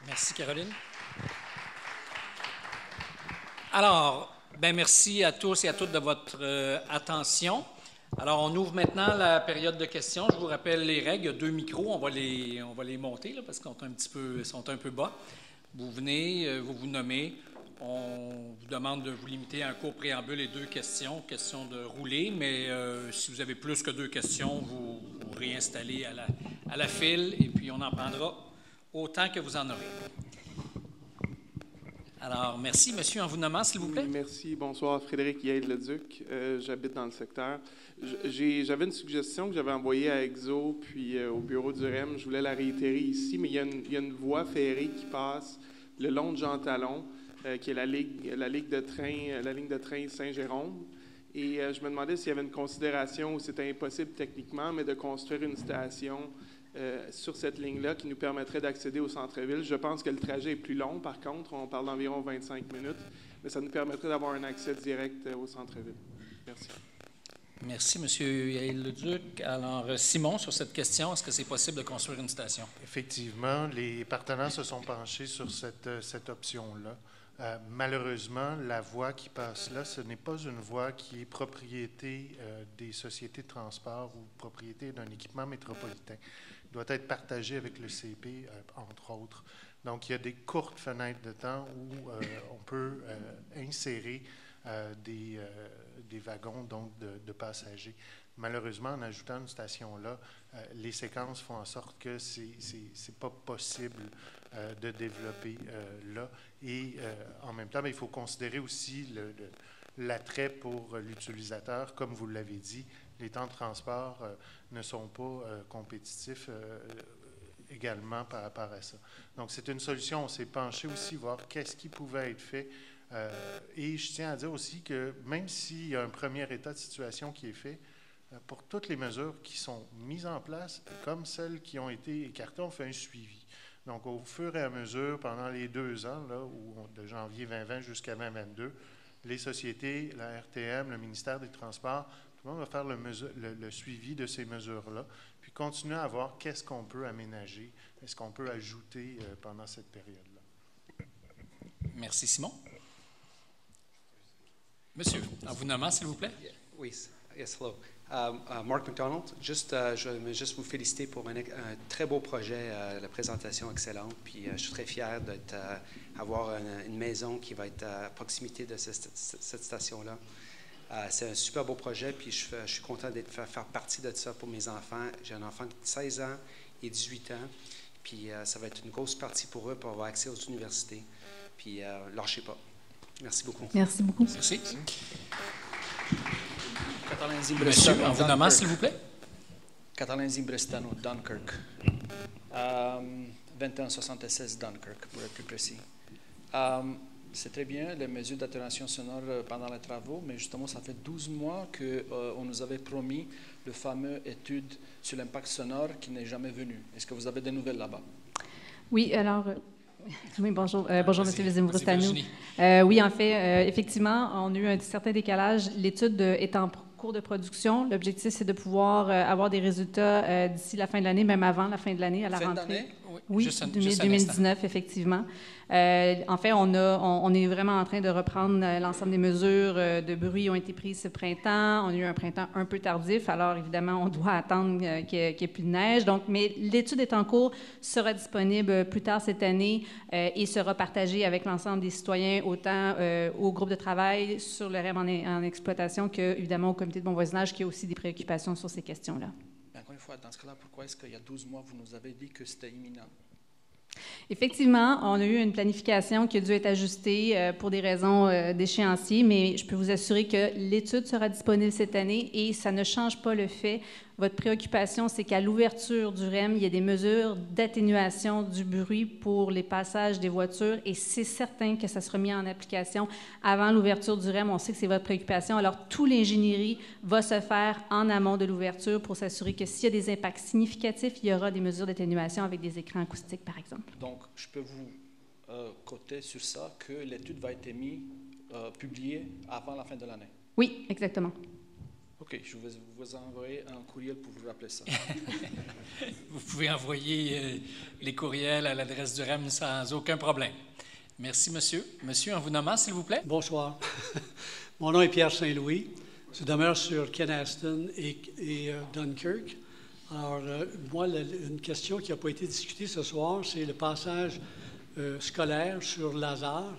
Merci, Caroline. Alors, merci à tous et à toutes de votre attention. Alors, on ouvre maintenant la période de questions. Je vous rappelle les règles. Il y a 2 micros. On va les monter là, parce qu'ils sont un peu bas. Vous venez, vous vous nommez. On vous demande de vous limiter à un court préambule et 2 questions. Question de rouler, mais si vous avez plus que 2 questions, vous réinstallez à la file et puis on en prendra autant que vous en aurez. Alors, merci. Monsieur, en vous nommant, s'il vous plaît.
Merci. Bonsoir, Frédéric Yael-Leduc. J'habite dans le secteur. J'avais une suggestion que j'avais envoyée à EXO puis au bureau du REM. Je voulais la réitérer ici, mais il y a une voie ferrée qui passe le long de Jean Talon, qui est la ligne de train Saint-Jérôme. Et je me demandais s'il y avait une considération où c'était impossible techniquement, mais de construire une station sur cette ligne-là qui nous permettrait d'accéder au centre-ville. Je pense que le trajet est plus long, par contre. On parle d'environ 25 minutes, mais ça nous permettrait d'avoir un accès direct au centre-ville. Merci.
Merci, M. Yael-Leduc. Alors, Simon, sur cette question, est-ce que c'est possible de construire une station?
Effectivement, les partenaires se sont penchés sur cette option-là. Malheureusement, la voie qui passe là, ce n'est pas une voie qui est propriété des sociétés de transport ou propriété d'un équipement métropolitain. Il doit être partagé avec le CP, entre autres. Donc, il y a des courtes fenêtres de temps où on peut insérer des wagons donc de passagers. Malheureusement, en ajoutant une station là, les séquences font en sorte que c'est pas possible de développer là. Et en même temps, il faut considérer aussi l'attrait pour l'utilisateur. Comme vous l'avez dit, les temps de transport ne sont pas compétitifs également par rapport à ça. Donc, c'est une solution. On s'est penché aussi voir qu'est-ce qui pouvait être fait. Et je tiens à dire aussi que même s'il y a un premier état de situation qui est fait, pour toutes les mesures qui sont mises en place, comme celles qui ont été écartées, on fait un suivi. Donc, au fur et à mesure, pendant les 2 ans, là, de janvier 2020 jusqu'à 2022, les sociétés, la RTM, le ministère des Transports, tout le monde va faire le suivi de ces mesures-là, puis continuer à voir qu'est-ce qu'on peut aménager, est-ce qu'on peut ajouter pendant cette période-là.
Merci, Simon. Monsieur, en vous nommant, s'il vous plaît.
Oui, yes, hello. Mark McDonald, je veux juste vous féliciter pour un très beau projet, la présentation excellente, puis je suis très fier d'avoir une maison qui va être à proximité de cette station-là. C'est un super beau projet, puis je suis content de faire partie de ça pour mes enfants. J'ai un enfant de 16 ans et 18 ans, puis ça va être une grosse partie pour eux pour avoir accès aux universités, puis lâchez pas. Merci beaucoup.
Merci beaucoup.
Merci. Monsieur, en vous nommant, s'il vous plaît.
Catalin Zimbrestano, Dunkirk. 2176 Dunkirk, pour être plus précis. C'est très bien, les mesures d'atténuation sonore pendant les travaux, mais justement, ça fait 12 mois qu'on nous avait promis le fameux étude sur l'impact sonore qui n'est jamais venu. Est-ce que vous avez des nouvelles là-bas?
Oui, alors... Oui, bonjour. Bonjour, M. Zimbrestano. Oui, en fait, effectivement, on a eu un certain décalage. L'étude est en cours de production. L'objectif, c'est de pouvoir avoir des résultats d'ici la fin de l'année, même avant la fin de l'année, à la rentrée. Oui, 2019, effectivement. En fait, on est vraiment en train de reprendre l'ensemble des mesures de bruit qui ont été prises ce printemps. On a eu un printemps un peu tardif, alors évidemment, on doit attendre qu'il n'y ait plus de neige. Donc, mais l'étude est en cours, sera disponible plus tard cette année et sera partagée avec l'ensemble des citoyens, autant au groupe de travail sur le REM en exploitation que, évidemment, au comité de bon voisinage qui a aussi des préoccupations sur ces questions-là.
Encore une fois, dans ce cas-là, pourquoi est-ce qu'il y a 12 mois, vous nous avez dit que c'était imminent?
Effectivement, on a eu une planification qui a dû être ajustée pour des raisons d'échéancier, mais je peux vous assurer que l'étude sera disponible cette année et ça ne change pas le fait. Votre préoccupation, c'est qu'à l'ouverture du REM, il y a des mesures d'atténuation du bruit pour les passages des voitures et c'est certain que ça sera mis en application avant l'ouverture du REM. On sait que c'est votre préoccupation. Alors, toute l'ingénierie va se faire en amont de l'ouverture pour s'assurer que s'il y a des impacts significatifs, il y aura des mesures d'atténuation avec des écrans acoustiques, par exemple.
Donc, je peux vous coter sur ça que l'étude va être publiée avant la fin de l'année?
Oui, exactement.
OK, je vais vous envoyer un courriel pour vous rappeler ça.
Vous pouvez envoyer les courriels à l'adresse du REM sans aucun problème. Merci, monsieur. Monsieur, en vous nommant, s'il vous plaît.
Bonsoir. Mon nom est Pierre Saint-Louis. Je demeure sur Kenaston et Dunkirk. Alors, moi, une question qui n'a pas été discutée ce soir, c'est le passage scolaire sur Lazare.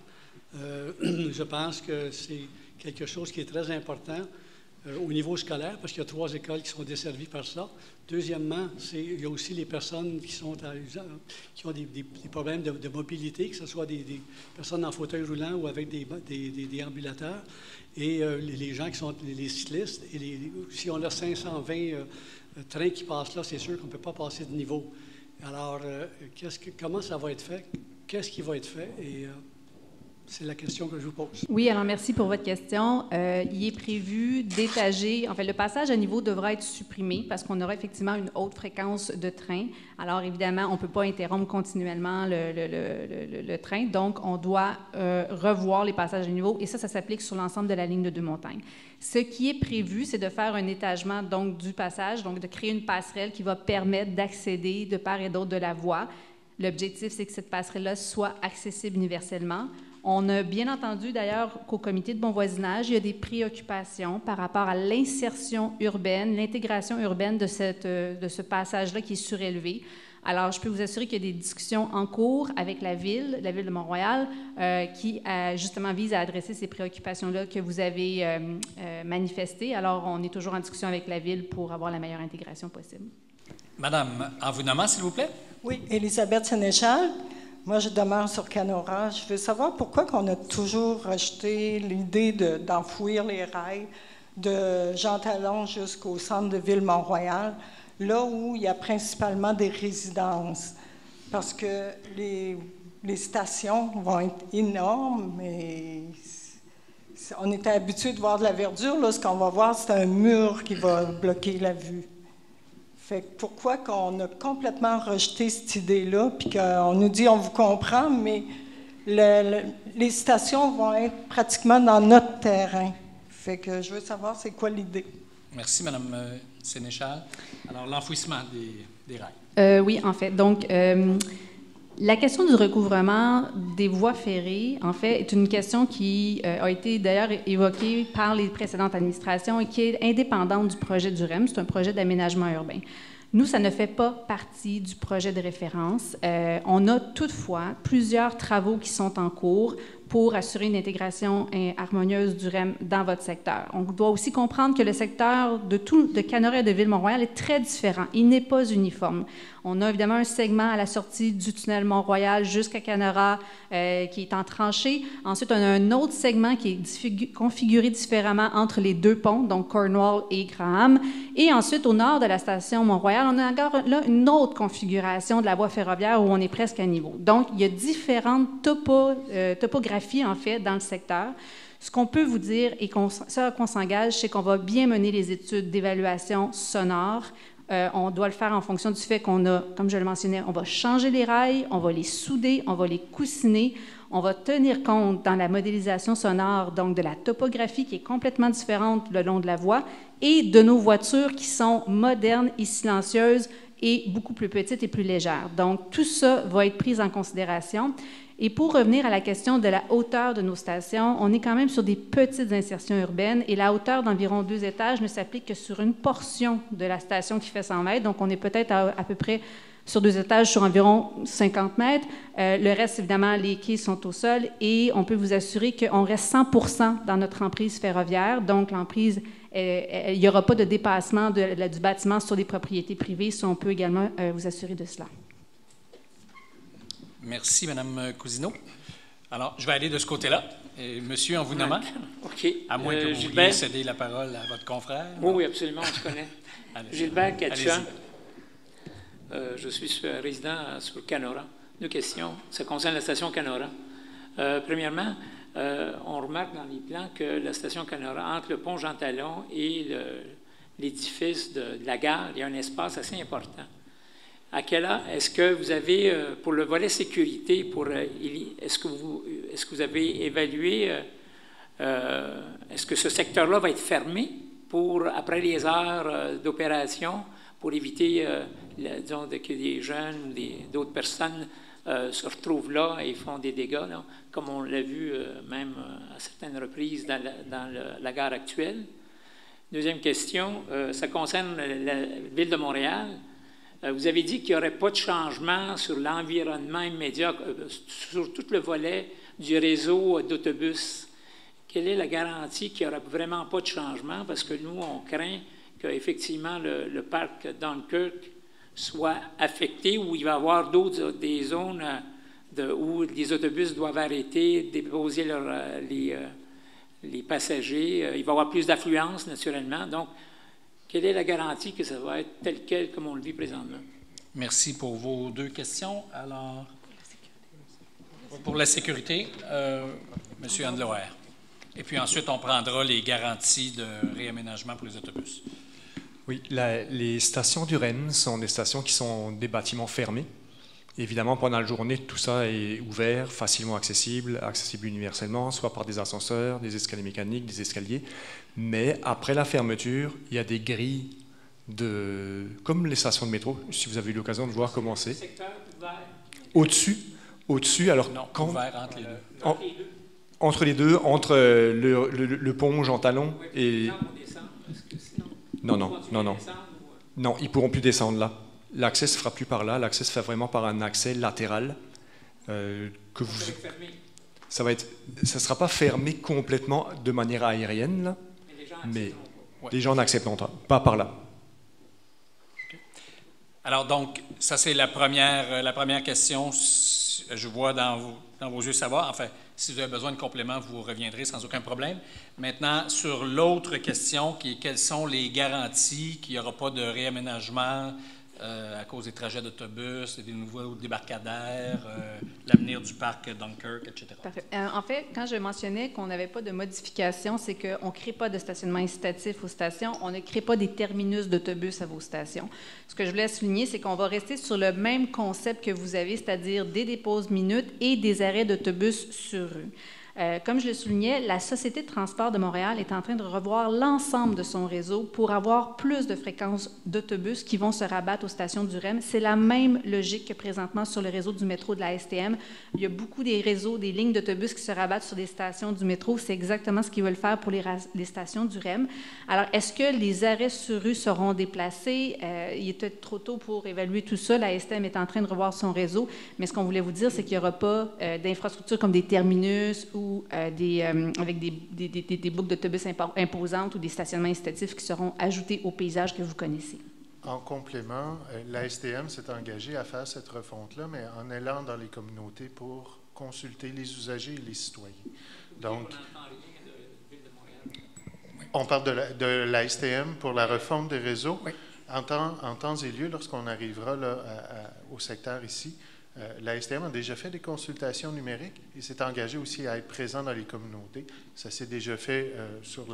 Je pense que c'est quelque chose qui est très important au niveau scolaire, parce qu'il y a 3 écoles qui sont desservies par ça. Deuxièmement, il y a aussi les personnes qui ont des problèmes de mobilité, que ce soit des personnes en fauteuil roulant ou avec des déambulateurs, et les gens qui sont les cyclistes. Et si on a 520 trains qui passent là, c'est sûr qu'on ne peut pas passer de niveau. Alors, comment ça va être fait? Qu'est-ce qui va être fait? Et c'est la question que je vous pose.
Oui, alors merci pour votre question. Il est prévu d'étager, en fait, le passage à niveau devra être supprimé parce qu'on aura effectivement une haute fréquence de trains. Alors, évidemment, on ne peut pas interrompre continuellement le train, donc on doit revoir les passages à niveau, et ça s'applique sur l'ensemble de la ligne de Deux-Montagnes. Ce qui est prévu, c'est de faire un étagement donc, du passage, donc de créer une passerelle qui va permettre d'accéder de part et d'autre de la voie. L'objectif, c'est que cette passerelle-là soit accessible universellement. On a bien entendu d'ailleurs qu'au comité de bon voisinage, il y a des préoccupations par rapport à l'insertion urbaine, l'intégration urbaine de ce passage-là qui est surélevé. Alors, je peux vous assurer qu'il y a des discussions en cours avec la ville de Mont-Royal, qui justement vise à adresser ces préoccupations-là que vous avez manifestées. Alors, on est toujours en discussion avec la ville pour avoir la meilleure intégration possible. Madame,
en vous nommant, s'il vous plaît.
Oui, Elisabeth Sénéchal. Moi, je demeure sur Canora. Je veux savoir pourquoi on a toujours rejeté l'idée d'enfouir les rails de Jean Talon jusqu'au centre de Ville-Mont-Royal, là où il y a principalement des résidences. Parce que les stations vont être énormes, mais on était habitué de voir de la verdure. Là, ce qu'on va voir, c'est un mur qui va bloquer la vue. Fait que pourquoi qu'on a complètement rejeté cette idée-là, puis qu'on nous dit on vous comprend, mais les stations vont être pratiquement dans notre terrain. Fait que je veux savoir c'est quoi l'idée.
Merci, Mme Sénéchal. Alors, l'enfouissement des rails.
Oui, en fait. Donc, la question du recouvrement des voies ferrées, en fait, est une question qui a été d'ailleurs évoquée par les précédentes administrations et qui est indépendante du projet du REM. C'est un projet d'aménagement urbain. Nous, ça ne fait pas partie du projet de référence. On a toutefois plusieurs travaux qui sont en cours pour assurer une intégration harmonieuse du REM dans votre secteur. On doit aussi comprendre que le secteur de Canora et de Ville-Mont-Royal est très différent. Il n'est pas uniforme. On a évidemment un segment à la sortie du tunnel Mont-Royal jusqu'à Canora qui est en tranchée. Ensuite, on a un autre segment qui est configuré différemment entre les 2 ponts, donc Cornwall et Graham. Et ensuite, au nord de la station Mont-Royal, on a encore là une autre configuration de la voie ferroviaire où on est presque à niveau. Donc, il y a différentes topographies, en fait, dans le secteur. Ce qu'on peut vous dire et qu'on s'engage, c'est qu'on va bien mener les études d'évaluation sonore. On doit le faire en fonction du fait qu'on a, comme je le mentionnais, on va changer les rails, on va les souder, on va les coussiner, on va tenir compte dans la modélisation sonore, donc de la topographie qui est complètement différente le long de la voie et de nos voitures qui sont modernes et silencieuses et beaucoup plus petites et plus légères. Donc, tout ça va être pris en considération. Et pour revenir à la question de la hauteur de nos stations, on est quand même sur des petites insertions urbaines et la hauteur d'environ 2 étages ne s'applique que sur une portion de la station qui fait 100 mètres. Donc, on est peut-être à peu près sur 2 étages sur environ 50 mètres. Le reste, évidemment, les quais sont au sol et on peut vous assurer qu'on reste 100% dans notre emprise ferroviaire. Donc, l'emprise, il n'y aura pas de dépassement du bâtiment sur les propriétés privées. Ça, on peut également vous assurer de cela.
Merci, Mme Cousineau. Alors, je vais aller de ce côté-là. Monsieur, en vous nommant,
OK.
À moins que vous vouliez céder la parole à votre confrère.
Oui, absolument, on se connaît. Gilbert Catuan. Je suis résident sur Canora. 2 questions. Ça concerne la station Canora. Premièrement, on remarque dans les plans que la station Canora, entre le pont Jean Talon et l'édifice de la gare, il y a un espace assez important. À quelle heure est-ce que vous avez, pour le volet sécurité, est-ce que vous avez évalué, est-ce que ce secteur-là va être fermé après les heures d'opération, pour éviter disons, que des jeunes ou d'autres personnes se retrouvent là et font des dégâts, là, comme on l'a vu même à certaines reprises dans la gare actuelle. Deuxième question, ça concerne la Ville de Montréal. Vous avez dit qu'il n'y aurait pas de changement sur l'environnement immédiat, sur tout le volet du réseau d'autobus. Quelle est la garantie qu'il n'y aura vraiment pas de changement? Parce que nous, on craint qu'effectivement le parc Dunkirk soit affecté, où il va y avoir des zones où les autobus doivent arrêter, déposer les passagers. Il va y avoir plus d'affluence, naturellement. Donc, quelle est la garantie que ça va être tel quel comme on le vit présentement?
Merci pour vos deux questions. Alors, pour la sécurité, M. Andloer. Et puis ensuite, on prendra les garanties de réaménagement pour les autobus.
Oui, les stations du REM sont des stations qui sont des bâtiments fermés. Évidemment, pendant la journée, tout ça est ouvert, facilement accessible universellement, soit par des ascenseurs, des escaliers mécaniques, des escaliers. Mais après la fermeture, il y a des grilles comme les stations de métro, si vous avez eu l'occasion de voir comment c'est. Au-dessus, alors
non,
quand
ouvert entre les deux.
Entre les deux, entre le pont Jean Talon et... Non, ils ne pourront plus descendre là. L'accès ne se fera plus par là. L'accès se fait vraiment par un accès latéral. Ça ne sera pas fermé complètement de manière aérienne, là, mais les gens n'accepteront pas par là.
Okay. Alors donc, ça c'est la première question. Je vois dans vos yeux savoir. Enfin, si vous avez besoin de compléments, vous reviendrez sans aucun problème. Maintenant, sur l'autre question, qui est quelles sont les garanties qu'il n'y aura pas de réaménagement à cause des trajets d'autobus, des nouveaux débarcadères, l'avenir du parc Dunkirk, etc.
Parfait. En fait, quand je mentionnais qu'on n'avait pas de modification, c'est qu'on ne crée pas de stationnement incitatif aux stations, on ne crée pas des terminus d'autobus à vos stations. Ce que je voulais souligner, c'est qu'on va rester sur le même concept que vous avez, c'est-à-dire des déposes minutes et des arrêts d'autobus sur rue. Comme je le soulignais, la Société de transport de Montréal est en train de revoir l'ensemble de son réseau pour avoir plus de fréquences d'autobus qui vont se rabattre aux stations du REM. C'est la même logique que présentement sur le réseau du métro de la STM. Il y a beaucoup des réseaux, des lignes d'autobus qui se rabattent sur des stations du métro. C'est exactement ce qu'ils veulent faire pour les stations du REM. Alors, est-ce que les arrêts sur rue seront déplacés? Il est peut-être trop tôt pour évaluer tout ça. La STM est en train de revoir son réseau. Mais ce qu'on voulait vous dire, c'est qu'il n'y aura pas d'infrastructures comme des terminus ou avec des boucles d'autobus imposantes ou des stationnements incitatifs qui seront ajoutés au paysage que vous connaissez.
En complément, la STM s'est engagée à faire cette refonte-là, mais en allant dans les communautés pour consulter les usagers et les citoyens. Donc, on parle de la STM pour la refonte des réseaux. Oui. En temps et lieu, lorsqu'on arrivera là, au secteur ici, la STM a déjà fait des consultations numériques et s'est engagé aussi à être présent dans les communautés. Ça s'est déjà fait sur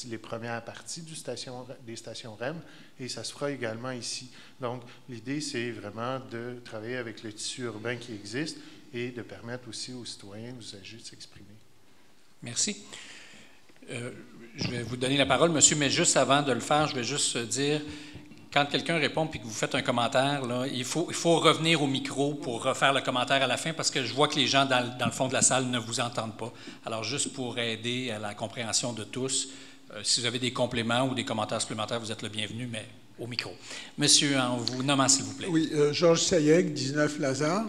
les premières parties des stations REM et ça se fera également ici. Donc, l'idée, c'est vraiment de travailler avec le tissu urbain qui existe et de permettre aussi aux citoyens, aux usagers de s'exprimer.
Merci. Je vais vous donner la parole, monsieur, mais juste avant de le faire, je vais juste dire... Quand quelqu'un répond puis que vous faites un commentaire, là, il faut revenir au micro pour refaire le commentaire à la fin parce que je vois que les gens dans le fond de la salle ne vous entendent pas. Alors, juste pour aider à la compréhension de tous, si vous avez des compléments ou des commentaires supplémentaires, vous êtes le bienvenu, mais au micro. Monsieur, en vous nommant, s'il vous plaît.
Oui, Georges Sayeg, 19 Lazare.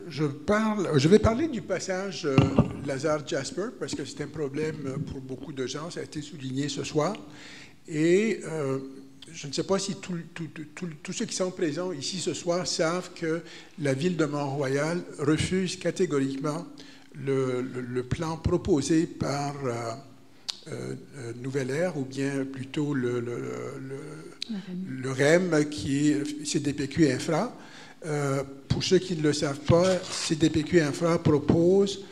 Je vais parler du passage Lazare-Jasper parce que c'est un problème pour beaucoup de gens. Ça a été souligné ce soir. Et je ne sais pas si tous ceux qui sont présents ici ce soir savent que la ville de Mont-Royal refuse catégoriquement le plan proposé par Nouvelle Ère, ou bien plutôt le REM, qui est CDPQ Infra. Pour ceux qui ne le savent pas, CDPQ Infra propose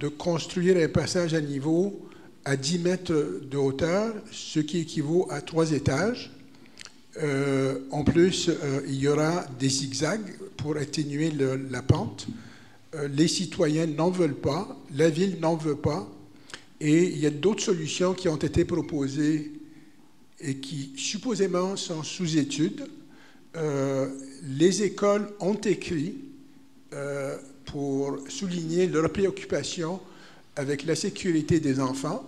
de construire un passage à niveau à 10 mètres de hauteur, ce qui équivaut à 3 étages. En plus, il y aura des zigzags pour atténuer la pente. Les citoyens n'en veulent pas, la ville n'en veut pas. Et il y a d'autres solutions qui ont été proposées et qui supposément sont sous étude. Les écoles ont écrit pour souligner leur préoccupation avec la sécurité des enfants.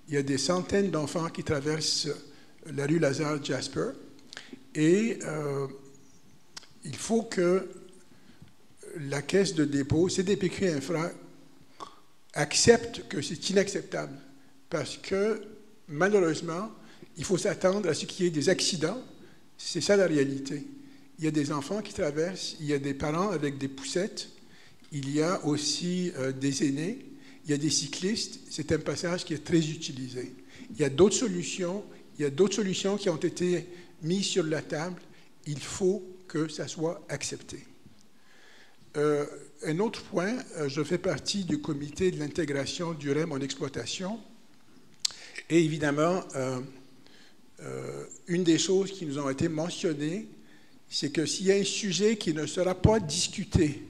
Il y a des centaines d'enfants qui traversent la rue Lazare-Jasper et il faut que la Caisse de dépôt, CDPQ Infra, accepte que c'est inacceptable parce que, malheureusement, il faut s'attendre à ce qu'il y ait des accidents. C'est ça la réalité. Il y a des enfants qui traversent, il y a des parents avec des poussettes, il y a aussi des aînés, il y a des cyclistes. C'est un passage qui est très utilisé. Il y a d'autres solutions, qui ont été mises sur la table. Il faut que ça soit accepté. Un autre point, je fais partie du comité de l'intégration du REM en exploitation. Et évidemment, une des choses qui nous ont été mentionnées, c'est que s'il y a un sujet qui ne sera pas discuté,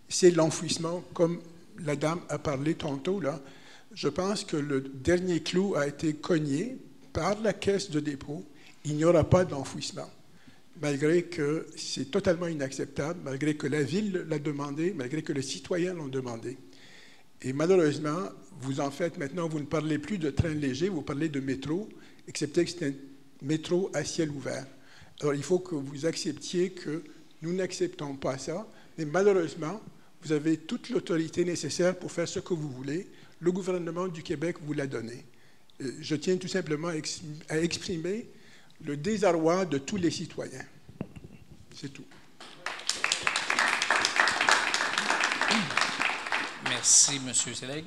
c'est l'enfouissement, comme la dame a parlé tantôt, là. Je pense que le dernier clou a été cogné par la Caisse de dépôt. Il n'y aura pas d'enfouissement, malgré que c'est totalement inacceptable, malgré que la Ville l'a demandé, malgré que les citoyens l'ont demandé. Et malheureusement, vous en faites maintenant, vous ne parlez plus de train léger, vous parlez de métro, excepté que c'est un métro à ciel ouvert. Alors, il faut que vous acceptiez que nous n'acceptons pas ça, mais malheureusement, vous avez toute l'autorité nécessaire pour faire ce que vous voulez. Le gouvernement du Québec vous l'a donné. Je tiens tout simplement à exprimer le désarroi de tous les citoyens. C'est tout.
Merci, M. Selig.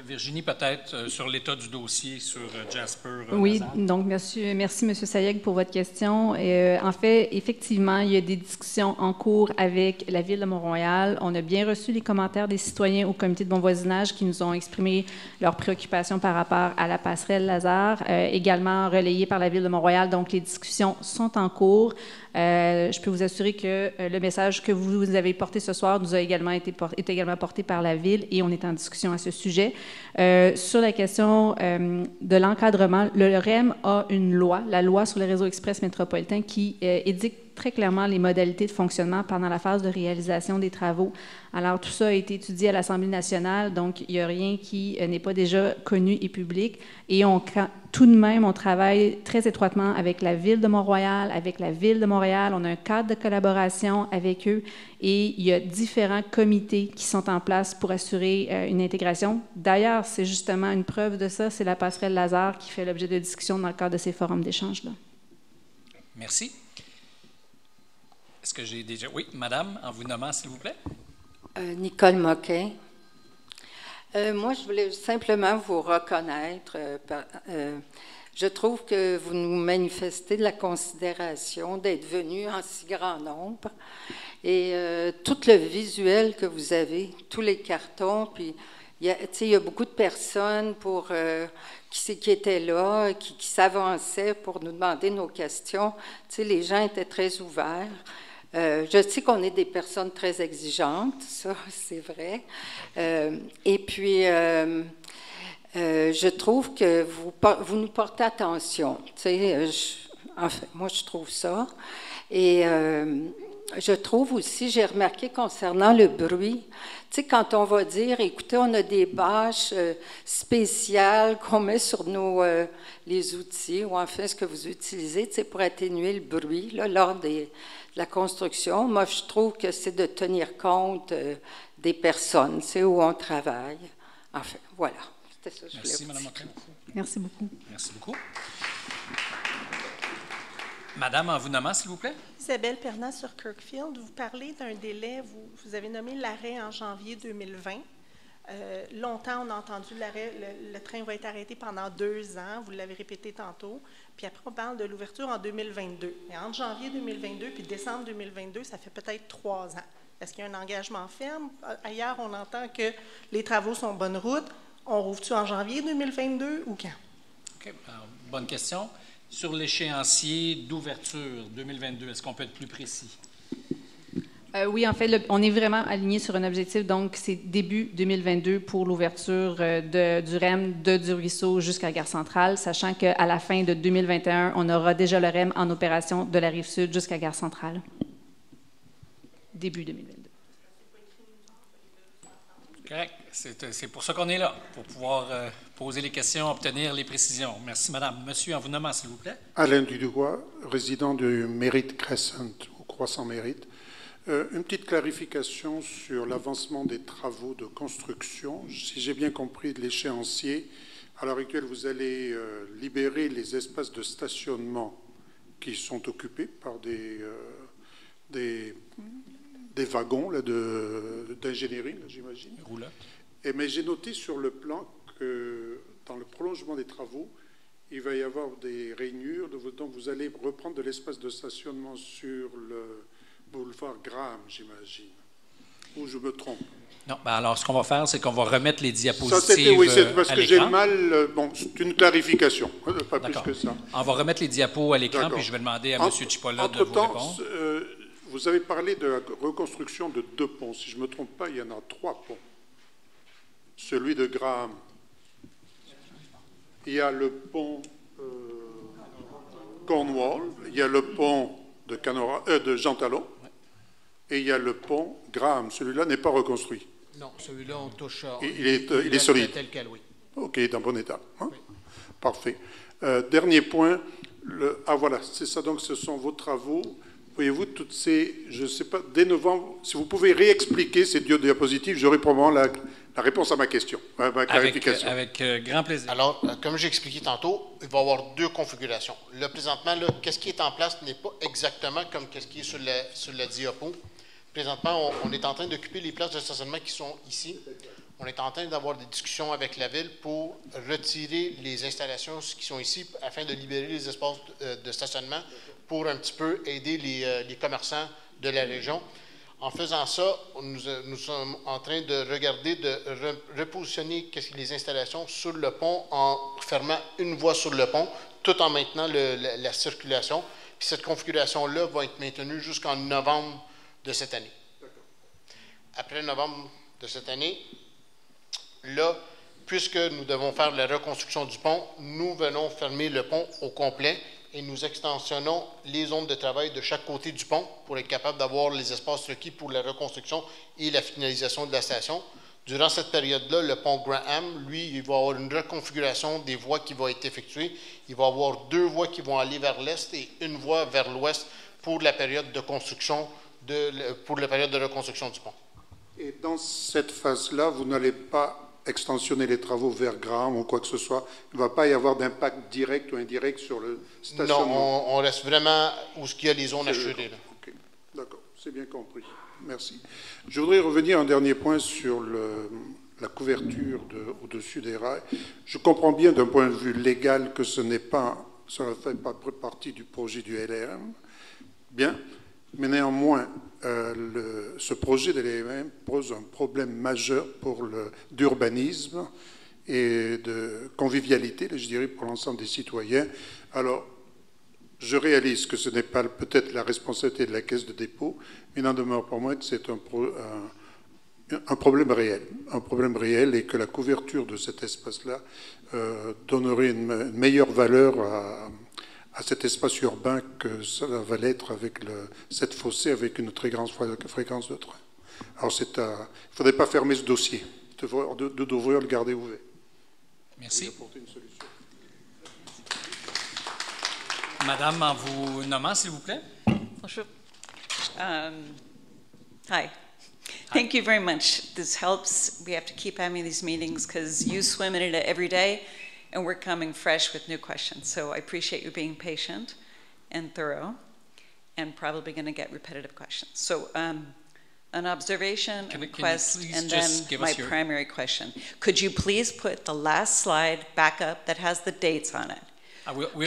Virginie, peut-être sur l'état du dossier sur Jasper.
Oui,
Lazare.
donc merci, M. Sayeg, pour votre question. En fait, effectivement, il y a des discussions en cours avec la Ville de Mont-Royal. On a bien reçu les commentaires des citoyens au comité de bon voisinage qui nous ont exprimé leurs préoccupations par rapport à la passerelle Lazare, également relayées par la Ville de Mont-Royal. Donc, les discussions sont en cours. Je peux vous assurer que le message que vous avez porté ce soir nous a également été porté par la Ville et on est en discussion à ce sujet. Sur la question de l'encadrement, le REM a une loi, la loi sur le réseau express métropolitain, qui édicte très clairement les modalités de fonctionnement pendant la phase de réalisation des travaux. Alors, tout ça a été étudié à l'Assemblée nationale, donc il n'y a rien qui n'est pas déjà connu et public. Et tout de même, on travaille très étroitement avec la Ville de Mont-Royal, avec la Ville de Montréal. On a un cadre de collaboration avec eux et il y a différents comités qui sont en place pour assurer une intégration. D'ailleurs, c'est justement une preuve de ça, c'est la passerelle Lazare qui fait l'objet de discussion dans le cadre de ces forums d'échange-là.
Merci. Est-ce que j'ai déjà... Oui, madame, en vous nommant, s'il vous plaît.
Nicole Moquin. Moi, je voulais simplement vous reconnaître. Je trouve que vous nous manifestez de la considération d'être venus en si grand nombre. Et tout le visuel que vous avez, tous les cartons, puis il y a beaucoup de personnes qui étaient là, qui s'avançaient pour nous demander nos questions. Les gens étaient très ouverts. Je sais qu'on est des personnes très exigeantes, ça, c'est vrai. Et puis, je trouve que vous nous portez attention. Enfin, moi, je trouve ça. Et je trouve aussi, j'ai remarqué concernant le bruit, quand on va dire, écoutez, on a des bâches spéciales qu'on met sur les outils, ou enfin ce que vous utilisez pour atténuer le bruit là, lors de la construction. Moi, je trouve que c'est de tenir compte des personnes, où on travaille. Enfin, voilà. C'était ça que je voulais vous dire.
Mme Moquin.
Merci beaucoup.
Merci beaucoup. Madame, en vous nommant, s'il vous plaît.
Isabelle Pernat sur Kirkfield. Vous parlez d'un délai, vous avez nommé l'arrêt en janvier 2020. Longtemps, on a entendu l'arrêt, le train va être arrêté pendant 2 ans, vous l'avez répété tantôt, puis après on parle de l'ouverture en 2022. Mais entre janvier 2022 puis décembre 2022, ça fait peut-être 3 ans. Est-ce qu'il y a un engagement ferme? Ailleurs, on entend que les travaux sont en bonne route. On rouvre-tu en janvier 2022 ou quand?
OK. Alors, bonne question. Sur l'échéancier d'ouverture 2022, est-ce qu'on peut être plus précis?
Oui, en fait, on est vraiment aligné sur un objectif. Donc, c'est début 2022 pour l'ouverture du REM de Du-Ruisseau jusqu'à Gare Centrale, sachant qu'à la fin de 2021, on aura déjà le REM en opération de la Rive-Sud jusqu'à Gare Centrale. Début 2022.
Correct. C'est pour ça qu'on est là, pour pouvoir poser les questions, obtenir les précisions. Merci, madame. Monsieur, en vous nommant, s'il vous plaît.
Alain Duduroy, résident du Mérite Crescent, au Croissant Mérite. Une petite clarification sur l'avancement des travaux de construction. Si j'ai bien compris de l'échéancier, à l'heure actuelle, vous allez libérer les espaces de stationnement qui sont occupés par des wagons d'ingénierie, j'imagine. Mais j'ai noté sur le plan que dans le prolongement des travaux, il va y avoir des rainures, donc vous allez reprendre de l'espace de stationnement sur le boulevard Graham, j'imagine. Ou je me trompe?
Non, ben alors ce qu'on va faire, c'est qu'on va remettre les diapositives
ça, oui, c'est parce que j'ai
l'écran.
mal... Bon, c'est une clarification, pas plus que ça.
On va remettre les diapos à l'écran, puis je vais demander à M. Chipola de vous répondre.
Vous avez parlé de la reconstruction de 2 ponts. Si je ne me trompe pas, il y en a 3 ponts. Celui de Graham. Il y a le pont Cornwall, il y a le pont de Jean Talon, et il y a le pont Graham. Celui-là n'est pas reconstruit.
Non, celui-là, on touche à...
Il est solide.
Tel quel, oui.
OK, il est en bon état. Hein?
Oui.
Parfait. Dernier point. Voilà, c'est ça. Donc, ce sont vos travaux. Voyez-vous, toutes ces... Je ne sais pas, dès novembre, si vous pouvez réexpliquer ces 2 diapositives, j'aurai probablement la réponse à ma question, ma clarification.
Avec grand plaisir.
Alors, comme j'ai expliqué tantôt, il va y avoir 2 configurations. Là, présentement, qu'est-ce qui est en place n'est pas exactement comme ce qui est sur la diapo. Présentement, on est en train d'occuper les places de stationnement qui sont ici. On est en train d'avoir des discussions avec la Ville pour retirer les installations qui sont ici afin de libérer les espaces de stationnement pour un petit peu aider les commerçants de la région. En faisant ça, nous sommes en train de regarder, de repositionner les installations sur le pont en fermant une voie sur le pont, tout en maintenant la circulation. Puis cette configuration-là va être maintenue jusqu'en novembre de cette année. Après novembre de cette année, là, puisque nous devons faire la reconstruction du pont, nous venons fermer le pont au complet et nous extensionnons les zones de travail de chaque côté du pont pour être capable d'avoir les espaces requis pour la reconstruction et la finalisation de la station. Durant cette période-là, le pont Graham, lui, il va avoir une reconfiguration des voies qui va être effectuée. Il va avoir 2 voies qui vont aller vers l'est et une voie vers l'ouest pour la période de construction, pour la période de reconstruction du pont.
Et dans cette phase-là, vous n'allez pas extensionner les travaux vers Graham ou quoi que ce soit. Il ne va pas y avoir d'impact direct ou indirect sur le stationnement.
Non, on reste vraiment où il y a les zones HED.
OK, d'accord, c'est bien compris. Merci. Je voudrais revenir un dernier point sur la couverture au-dessus des rails. Je comprends bien d'un point de vue légal que ça ne fait pas partie du projet du LRM. Bien. Mais néanmoins, ce projet de l'EM pose un problème majeur d'urbanisme et de convivialité, je dirais, pour l'ensemble des citoyens. Alors, je réalise que ce n'est pas peut-être la responsabilité de la Caisse de dépôt, mais il n'en demeure pas moins que c'est un problème réel et que la couverture de cet espace-là donnerait une meilleure valeur à cet espace urbain que ça va l'être avec cette fossée avec une très grande fréquence de train. Alors, il ne faudrait pas fermer ce dossier, d'ouvrir, le garder ouvert.
Merci. Madame, en vous nommant, s'il vous plaît.
Bonjour. Hi. Thank you very much. This helps. We have to keep having these meetings because you swim in it every day. And we're coming fresh with new questions. So I appreciate you being patient and thorough and probably going to get repetitive questions. So an observation, a request, and then my primary question. Could you please put the last slide back up that has the dates on it?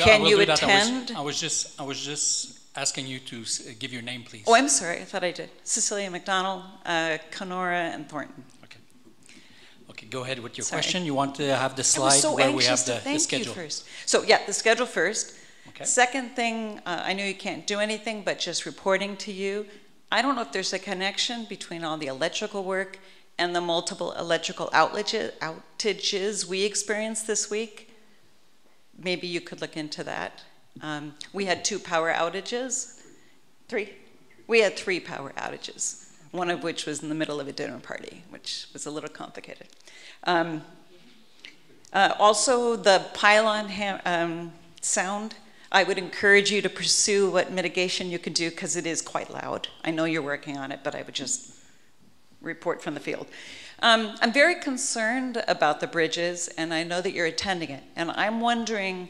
Can you attend?
I was just asking you to give your name, please.
Oh, I'm sorry. I thought I did. Cecilia McDonald, Kenora, and Thornton.
Okay, go ahead with your question. You want to have the slide where we have the schedule.
First. So yeah, the schedule first. Okay. Second thing, I know you can't do anything, but just reporting to you, I don't know if there's a connection between all the electrical work and the multiple electrical outages we experienced this week. Maybe you could look into that. We had 2 power outages. 3? We had 3 power outages, one of which was in the middle of a dinner party, which was a little complicated. Also, the pylon sound, I would encourage you to pursue what mitigation you can do because it is quite loud. I know you're working on it, but I would just report from the field. I'm very concerned about the bridges, and I know that you're attending it. And I'm wondering,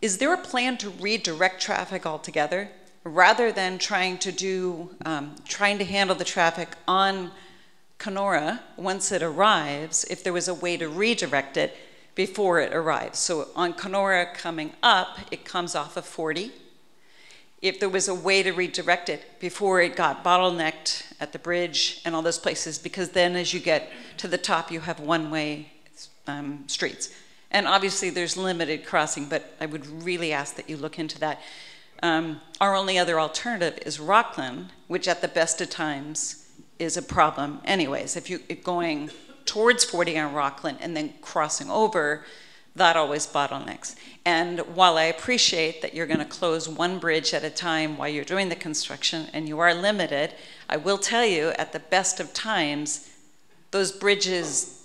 is there a plan to redirect traffic altogether rather than trying to handle the traffic on Kenora once it arrives, if there was a way to redirect it before it arrives? So on Kenora coming up, it comes off of 40. If there was a way to redirect it before it got bottlenecked at the bridge and all those places, because then as you get to the top, you have one-way streets. And obviously there's limited crossing, but I would really ask that you look into that. Our only other alternative is Rockland, which at the best of times is a problem anyways. If you're going towards 40 on Rockland and then crossing over, that always bottlenecks. And while I appreciate that you're going to close one bridge at a time while you're doing the construction and you are limited, I will tell you at the best of times, those bridges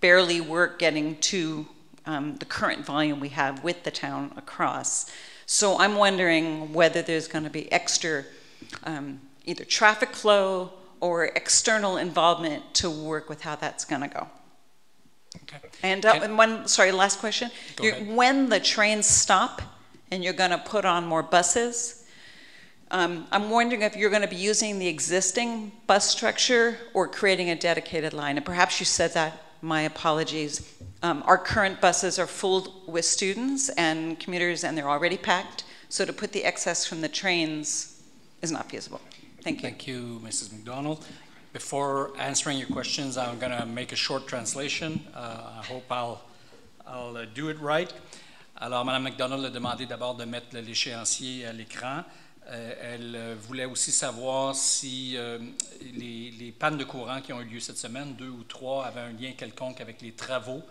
barely work getting to the current volume we have with the town across. So I'm wondering whether there's going to be extra either traffic flow or external involvement to work with how that's going to go.
Okay.
And last question. When the trains stop and you're going to put on more buses, I'm wondering if you're going to be using the existing bus structure or creating a dedicated line. And perhaps you said that, my apologies. Our current buses are full with students and commuters and they're already packed. So to put the excess from the trains is not feasible. Thank you.
Thank you, Mrs. McDonald. Before answering your questions, I'm going to make a short translation. I hope I'll do it right. Alors, Mme McDonald a demandé d'abord de mettre l'échéancier à l'écran. Elle voulait aussi savoir si les pannes de courant qui ont eu lieu cette semaine, 2 ou 3, avaient un lien quelconque avec les travaux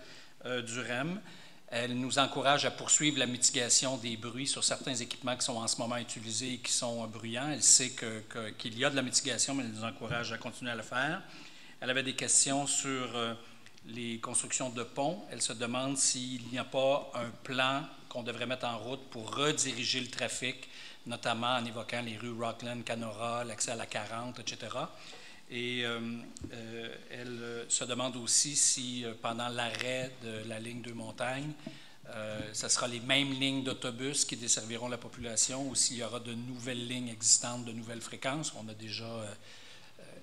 du REM. Elle nous encourage à poursuivre la mitigation des bruits sur certains équipements qui sont en ce moment utilisés et qui sont bruyants. Elle sait qu'il y a de la mitigation, mais elle nous encourage à continuer à le faire. Elle avait des questions sur les constructions de ponts. Elle se demande s'il n'y a pas un plan qu'on devrait mettre en route pour rediriger le trafic, notamment en évoquant les rues Rockland, Canora, l'accès à la 40, etc. Et elle se demande aussi si, pendant l'arrêt de la ligne 2 Montagnes, ce sera les mêmes lignes d'autobus qui desserviront la population ou s'il y aura de nouvelles lignes existantes, de nouvelles fréquences. On a déjà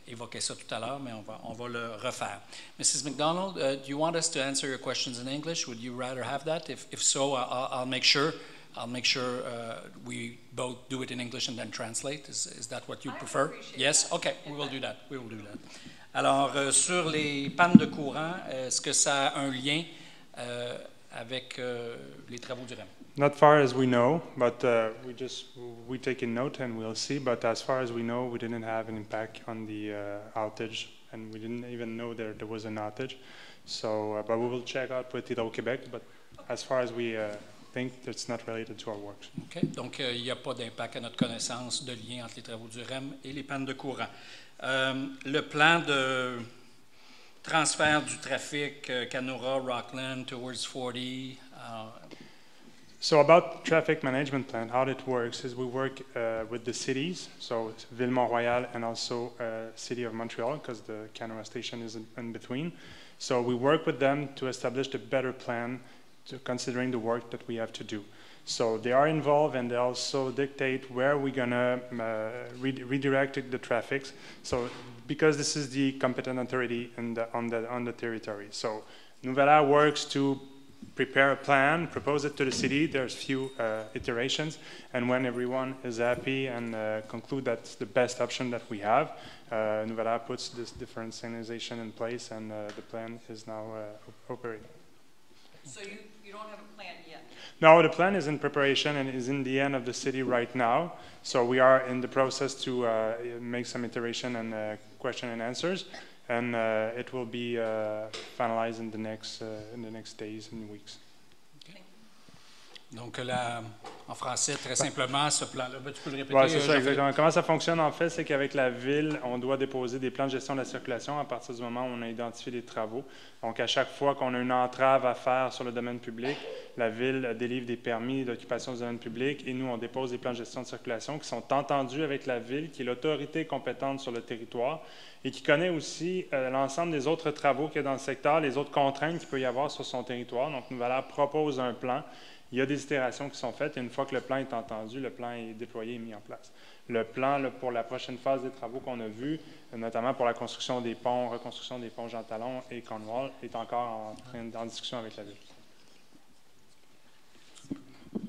évoqué ça tout à l'heure, mais on va le refaire. Mrs. McDonald, do you want us to answer your questions in English? Would you rather have that? If so, I'll make sure. We both do it in English and then translate. Is that what you prefer? Yes? Okay, we will do that. We will do that. Alors, sur les pannes de courant, est-ce que ça a un lien avec les travaux du REM?
Not far as we know, but we take a note and we'll see. But as far as we know, we didn't have an impact on the outage, and we didn't even know there was an outage. So, but we will check out with Hydro-Québec. But as far as we think, it's not related to our works.
OK. Donc, il n'y a pas d'impact à notre connaissance de lien entre les travaux du REM et les pannes de courant. Le plan de transfert du trafic Canora, Rockland, towards 40.
So about traffic management plan, how it works is we work with the cities, so Ville-Mont-Royal and also City of Montreal, because the Canora station is in between. So we work with them to establish a better plan considering the work that we have to do. So they are involved and they also dictate where we're going to redirect the traffic. So because this is the competent authority on the territory. So Nouvelle works to prepare a plan, propose it to the city. There's few iterations, and when everyone is happy and conclude that's the best option that we have, Nouvelle puts this different signalization in place, and the plan is now operating.
So you don't have a plan yet?
No, the plan is in preparation and is in the end of the city right now. So we are in the process to make some iteration and question and answers, and it will be finalized in the next days and weeks.
Donc, en français, très simplement, ce plan-là, tu peux le répéter?
Oui, c'est ça, exactement. Comment ça fonctionne, en fait, c'est qu'avec la Ville, on doit déposer des plans de gestion de la circulation à partir du moment où on a identifié les travaux. Donc, à chaque fois qu'on a une entrave à faire sur le domaine public, la Ville délivre des permis d'occupation du domaine public et nous, on dépose des plans de gestion de circulation qui sont entendus avec la Ville, qui est l'autorité compétente sur le territoire et qui connaît aussi l'ensemble des autres travaux qu'il y a dans le secteur, les autres contraintes qu'il peut y avoir sur son territoire. Donc, Nouvelle-Ère propose un plan. Il y a des itérations qui sont faites et une fois que le plan est entendu, le plan est déployé et mis en place. Le plan là, pour la prochaine phase des travaux qu'on a vus, notamment pour la construction des ponts, reconstruction des ponts Jean Talon et Cornwall, est encore en discussion avec la Ville.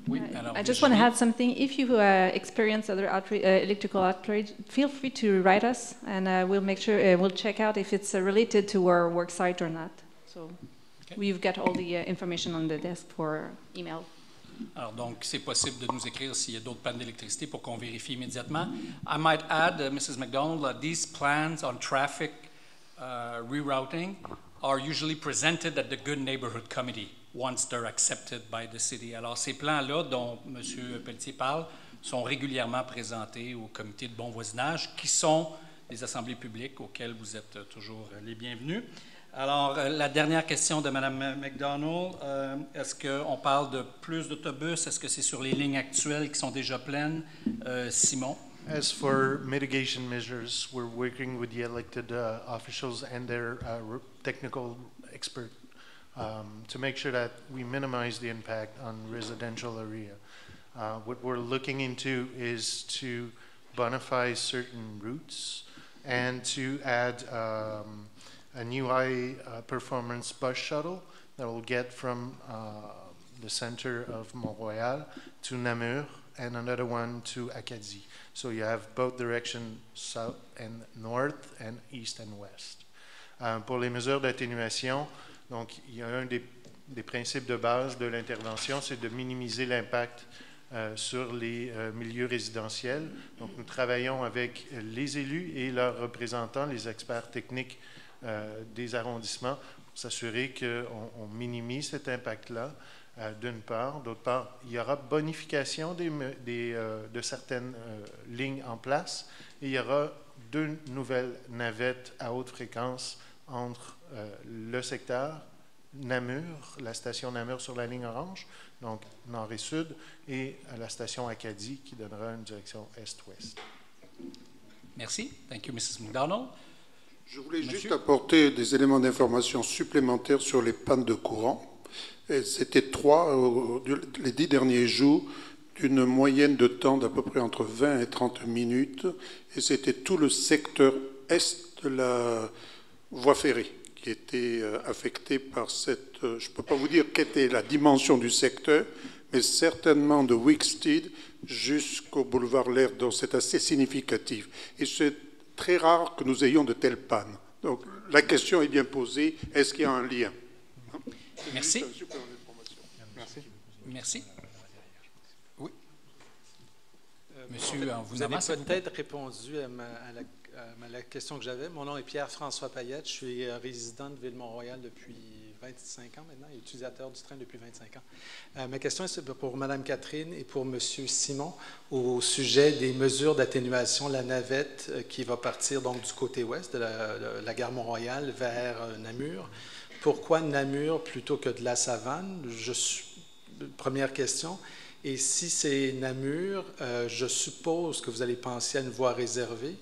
Oui, alors,
I just want to add something. If you experience other electrical outrage, feel free to write us, and we'll make sure we'll check out if it's related to our work site or not. So we've got all the information on the desk for email.
Alors, donc, c'est possible de nous écrire s'il y a d'autres pannes d'électricité pour qu'on vérifie immédiatement. I might add, Mrs. McDonald, these plans on traffic rerouting are usually presented at the Good Neighborhood Committee once they're accepted by the city. Alors, ces plans-là dont M. Pelletier parle sont régulièrement présentés au comité de bon voisinage, qui sont des assemblées publiques auxquelles vous êtes toujours les bienvenus. Alors, la dernière question de Mme McDonald, est-ce qu'on parle de plus d'autobus? Est-ce que c'est sur les lignes actuelles qui sont déjà pleines? Simon?
As for mitigation measures, we're working with the elected officials and their technical expert to make sure that we minimize the impact on residential area. What we're looking into is to bonify certain routes and to add a new high-performance bus shuttle that will get from the center of Mont-Royal to Namur and another one to Acadie. So you have both directions, south and north and east and west. Pour les mesures d'atténuation, donc il y a un des principes de base de l'intervention, c'est de minimiser l'impact sur les milieux résidentiels. Donc nous travaillons avec les élus et leurs représentants, les experts techniques des arrondissements, pour s'assurer qu'on minimise cet impact-là, d'une part. D'autre part, il y aura bonification de certaines lignes en place et il y aura 2 nouvelles navettes à haute fréquence entre le secteur Namur, la station Namur sur la ligne orange, donc nord et sud, et la station Acadie qui donnera une direction est-ouest.
Merci. Thank you, Mrs. McDonald.
Je voulais juste apporter des éléments d'information supplémentaires sur les pannes de courant. C'était 3 les 10 derniers jours, d'une moyenne de temps d'à peu près entre 20 et 30 minutes. Et c'était tout le secteur est de la voie ferrée qui était affecté par cette... je ne peux pas vous dire quelle était la dimension du secteur, mais certainement de Wicksteed jusqu'au boulevard Laird, donc c'est assez significatif. Et c'est très rare que nous ayons de telles pannes. Donc la question est bien posée, est-ce qu'il y a un lien?
Merci. Merci. Oui. Monsieur,
vous avez peut-être répondu à la question que j'avais. Mon nom est Pierre-François Payette. Je suis résident de Ville-Mont-Royal depuis 25 ans maintenant et utilisateur du train depuis 25 ans. Ma question est pour Mme Catherine et pour M. Simon au sujet des mesures d'atténuation, la navette qui va partir donc du côté ouest de la gare Mont-Royal vers Namur. Pourquoi Namur plutôt que de la Savane? Première question. Et si c'est Namur, je suppose que vous allez penser à une voie réservée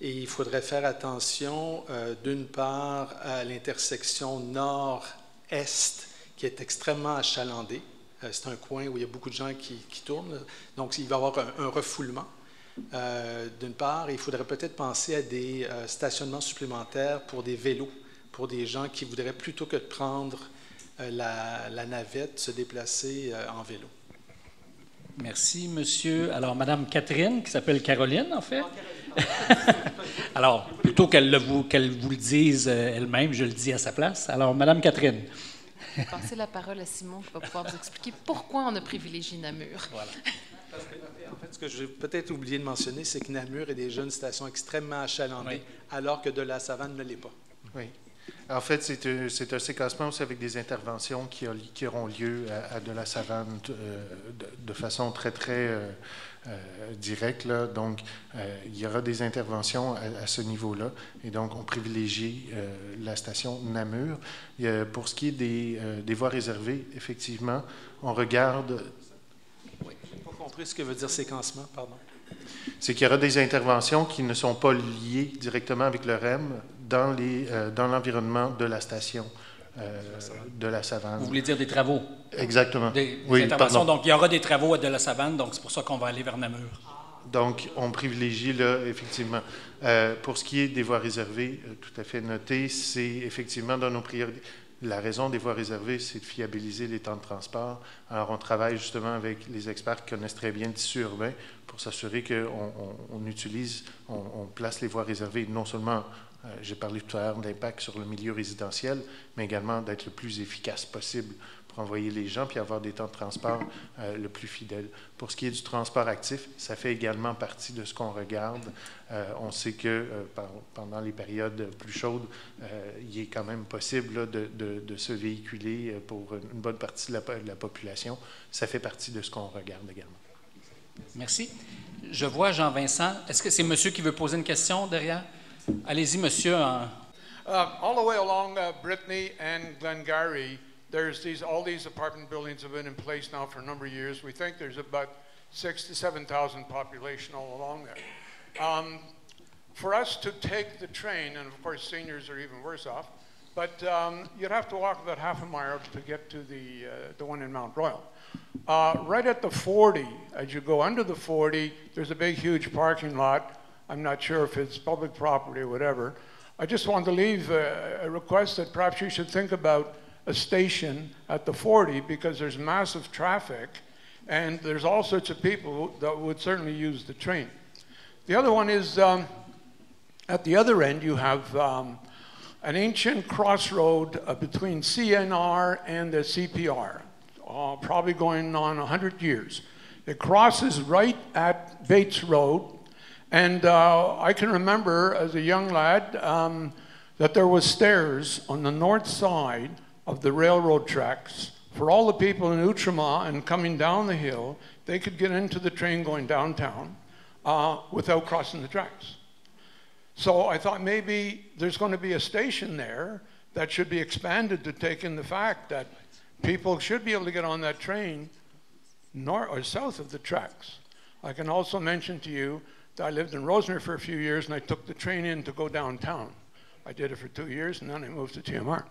et il faudrait faire attention, d'une part, à l'intersection nord-est qui est extrêmement achalandée. C'est un coin où il y a beaucoup de gens qui tournent, donc il va y avoir un refoulement. D'une part, il faudrait peut-être penser à des stationnements supplémentaires pour des vélos, pour des gens qui voudraient plutôt que de prendre la navette, se déplacer en vélo.
Merci, monsieur. Alors, Madame Catherine, qui s'appelle Caroline, en fait. Alors, plutôt qu'elle vous le dise elle-même, je le dis à sa place. Alors, Madame Catherine.
Je vais passer la parole à Simon qui va pouvoir vous expliquer pourquoi on a privilégié Namur.
Voilà. En fait, ce que j'ai peut-être oublié de mentionner, c'est que Namur est déjà une station extrêmement achalandée, alors que de la Savane ne l'est pas.
Oui. En fait, c'est un séquencement aussi avec des interventions qui auront lieu à de la Savane de façon très, très directe. Là. Donc, il y aura des interventions à ce niveau-là. Et donc, on privilégie la station Namur. Pour ce qui est des voies réservées, effectivement, on regarde...
Oui, je n'ai pas compris ce que veut dire séquencement, pardon.
C'est qu'il y aura des interventions qui ne sont pas liées directement avec le REM dans l'environnement de la station de la Savane.
Vous voulez dire des travaux?
Exactement.
Des
Pardon.
interventions. Donc, il y aura des travaux de la Savane, donc c'est pour ça qu'on va aller vers Namur.
Donc, on privilégie, là, effectivement. Pour ce qui est des voies réservées, tout à fait noté, c'est effectivement dans nos priorités. La raison des voies réservées, c'est de fiabiliser les temps de transport. Alors, on travaille justement avec les experts qui connaissent très bien le tissu urbain pour s'assurer on place les voies réservées non seulement, j'ai parlé tout à l'heure d'impact sur le milieu résidentiel, mais également d'être le plus efficace possible pour envoyer les gens puis avoir des temps de transport le plus fidèles. Pour ce qui est du transport actif, ça fait également partie de ce qu'on regarde. On sait que pendant les périodes plus chaudes, il est quand même possible là, de se véhiculer pour une bonne partie de la population. Ça fait partie de ce qu'on regarde également.
Merci. Je vois Jean-Vincent. Est-ce que c'est monsieur qui veut poser une question derrière? Allez-y, monsieur.
All the way along Brittany and Glengarry, all these apartment buildings have been in place now for a number of years. We think there's about 6,000 to 7,000 population all along there. For us to take the train, and of course seniors are even worse off, but you'd have to walk about half a mile to get to the one in Mount Royal. Right at the 40, as you go under the 40, there's a big, huge parking lot. I'm not sure if it's public property or whatever. I just wanted to leave a request that perhaps you should think about a station at the 40 because there's massive traffic and there's all sorts of people that would certainly use the train. The other one is at the other end you have an ancient crossroad between CNR and the CPR, probably going on 100 years. It crosses right at Bates Road. And I can remember as a young lad that there was stairs on the north side of the railroad tracks for all the people in Outremont and coming down the hill. They could get into the train going downtown without crossing the tracks. So I thought maybe there's going to be a station there that should be expanded to take in the fact that people should be able to get on that train north or south of the tracks. I can also mention to you I lived in Rosner for a few years, and I took the train in to go downtown. I did it for 2 years, and then I moved to TMR.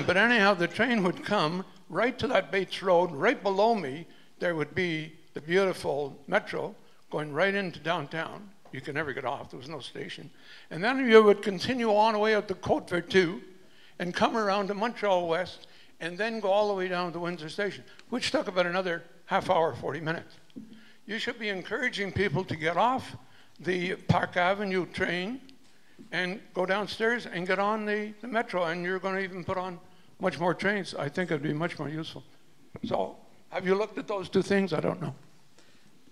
But anyhow, the train would come right to that Bates Road. Right below me, there would be the beautiful metro going right into downtown. You could never get off. There was no station. And then you would continue on away out to Côte Vertu and come around to Montreal West and then go all the way down to Windsor Station, which took about another half hour, 40 minutes. You should be encouraging people to get off the Park Avenue train and go downstairs and get on the metro, and you're going to even put on much more trains. I think it would be much more useful. So have you looked at those two things? I don't know.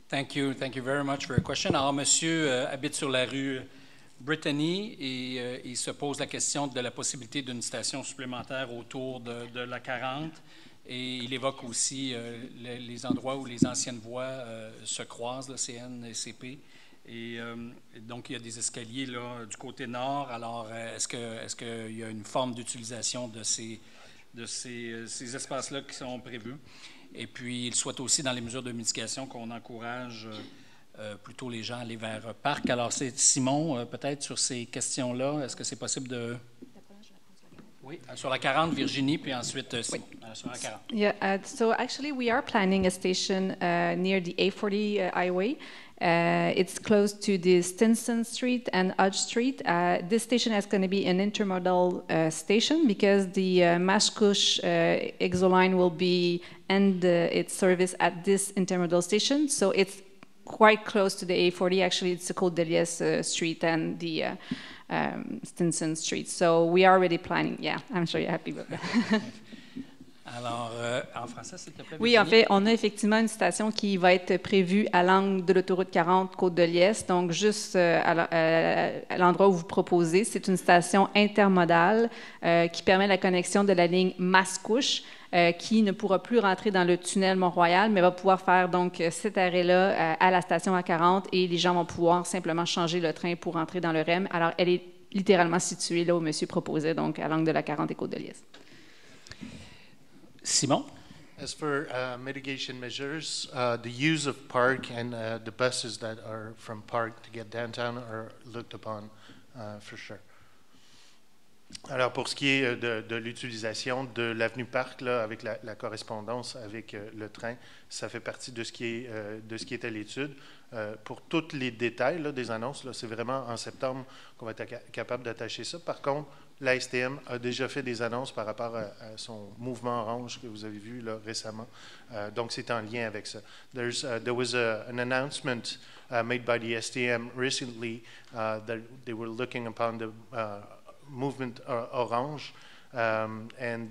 Thank you very much for your question. Alors, monsieur habite sur la rue Brittany et il se pose la question de la possibilité d'une station supplémentaire autour de la 40. Et il évoque aussi les endroits où les anciennes voies se croisent, le CN et CP. Et donc, il y a des escaliers là, du côté nord. Alors, est-ce qu'il y a une forme d'utilisation de ces espaces-là qui sont prévus? Et puis, il souhaite aussi, dans les mesures de mitigation, qu'on encourage plutôt les gens à aller vers Parc. Alors, c'est Simon, peut-être, sur ces questions-là. Est-ce que c'est possible de... Oui, sur la 40, Virginie, puis ensuite sur la 40.
Yeah, so actually we are planning a station near the A40 highway. It's close to the Stinson Street and Hodge Street. This station is going to be an intermodal station because the Mascouche Exoline will end its service at this intermodal station. So it's quite close to the A40. Actually, it's the Côte d'Elias Street and the Stinson Street. So we are already planning. Yeah, I'm sure you're happy with that.
Alors, en français, s'il te plaît.
Oui, en fait, on a effectivement une station qui va être prévue à l'angle de l'autoroute 40 Côte-de-Liesse, donc juste à l'endroit où vous proposez. C'est une station intermodale qui permet la connexion de la ligne Mascouche, qui ne pourra plus rentrer dans le tunnel Mont-Royal, mais va pouvoir faire donc cet arrêt-là à la station A40 et les gens vont pouvoir simplement changer le train pour entrer dans le REM. Alors, elle est littéralement située là où monsieur proposait, donc à l'angle de la 40 et Côte-de-Liesse.
Simon?
As for mitigation measures, the use of Park and the buses that are from Park to get downtown are looked upon for sure. Alors, pour ce qui est de l'utilisation de l'avenue Parc, là, avec la correspondance avec le train, ça fait partie de ce qui est à l'étude. Pour tous les détails là, des annonces, c'est vraiment en septembre qu'on va être capable d'attacher ça. Par contre, la STM a déjà fait des annonces par rapport à son mouvement orange que vous avez vu là, récemment. Donc, c'est en lien avec ça. There was an announcement made by the STM recently that they were looking upon the movement orange, and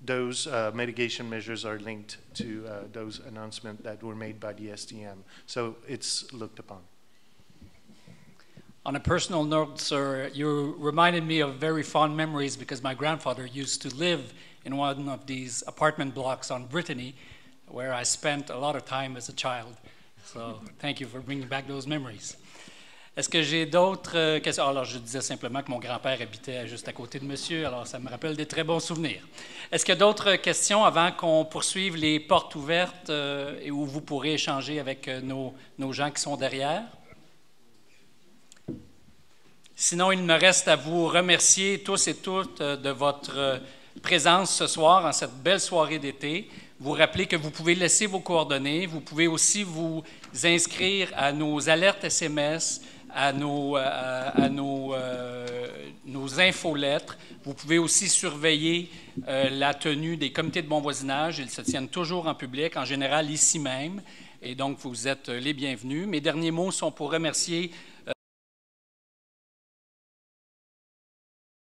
those mitigation measures are linked to those announcements that were made by the STM. So it's looked upon.
On a personal note, sir, you reminded me of very fond memories because my grandfather used to live in one of these apartment blocks on Brittany, where I spent a lot of time as a child. So thank you for bringing back those memories. Est-ce que j'ai d'autres questions? Alors, je disais simplement que mon grand-père habitait juste à côté de monsieur, alors ça me rappelle des très bons souvenirs. Est-ce qu'il y a d'autres questions avant qu'on poursuive les portes ouvertes et où vous pourrez échanger avec nos gens qui sont derrière? Sinon, il me reste à vous remercier tous et toutes de votre présence ce soir en cette belle soirée d'été. Vous rappeler que vous pouvez laisser vos coordonnées. Vous pouvez aussi vous inscrire à nos alertes SMS, à nos infolettres. Vous pouvez aussi surveiller la tenue des comités de bon voisinage. Ils se tiennent toujours en public, en général ici même. Et donc, vous êtes les bienvenus. Mes derniers mots sont pour remercier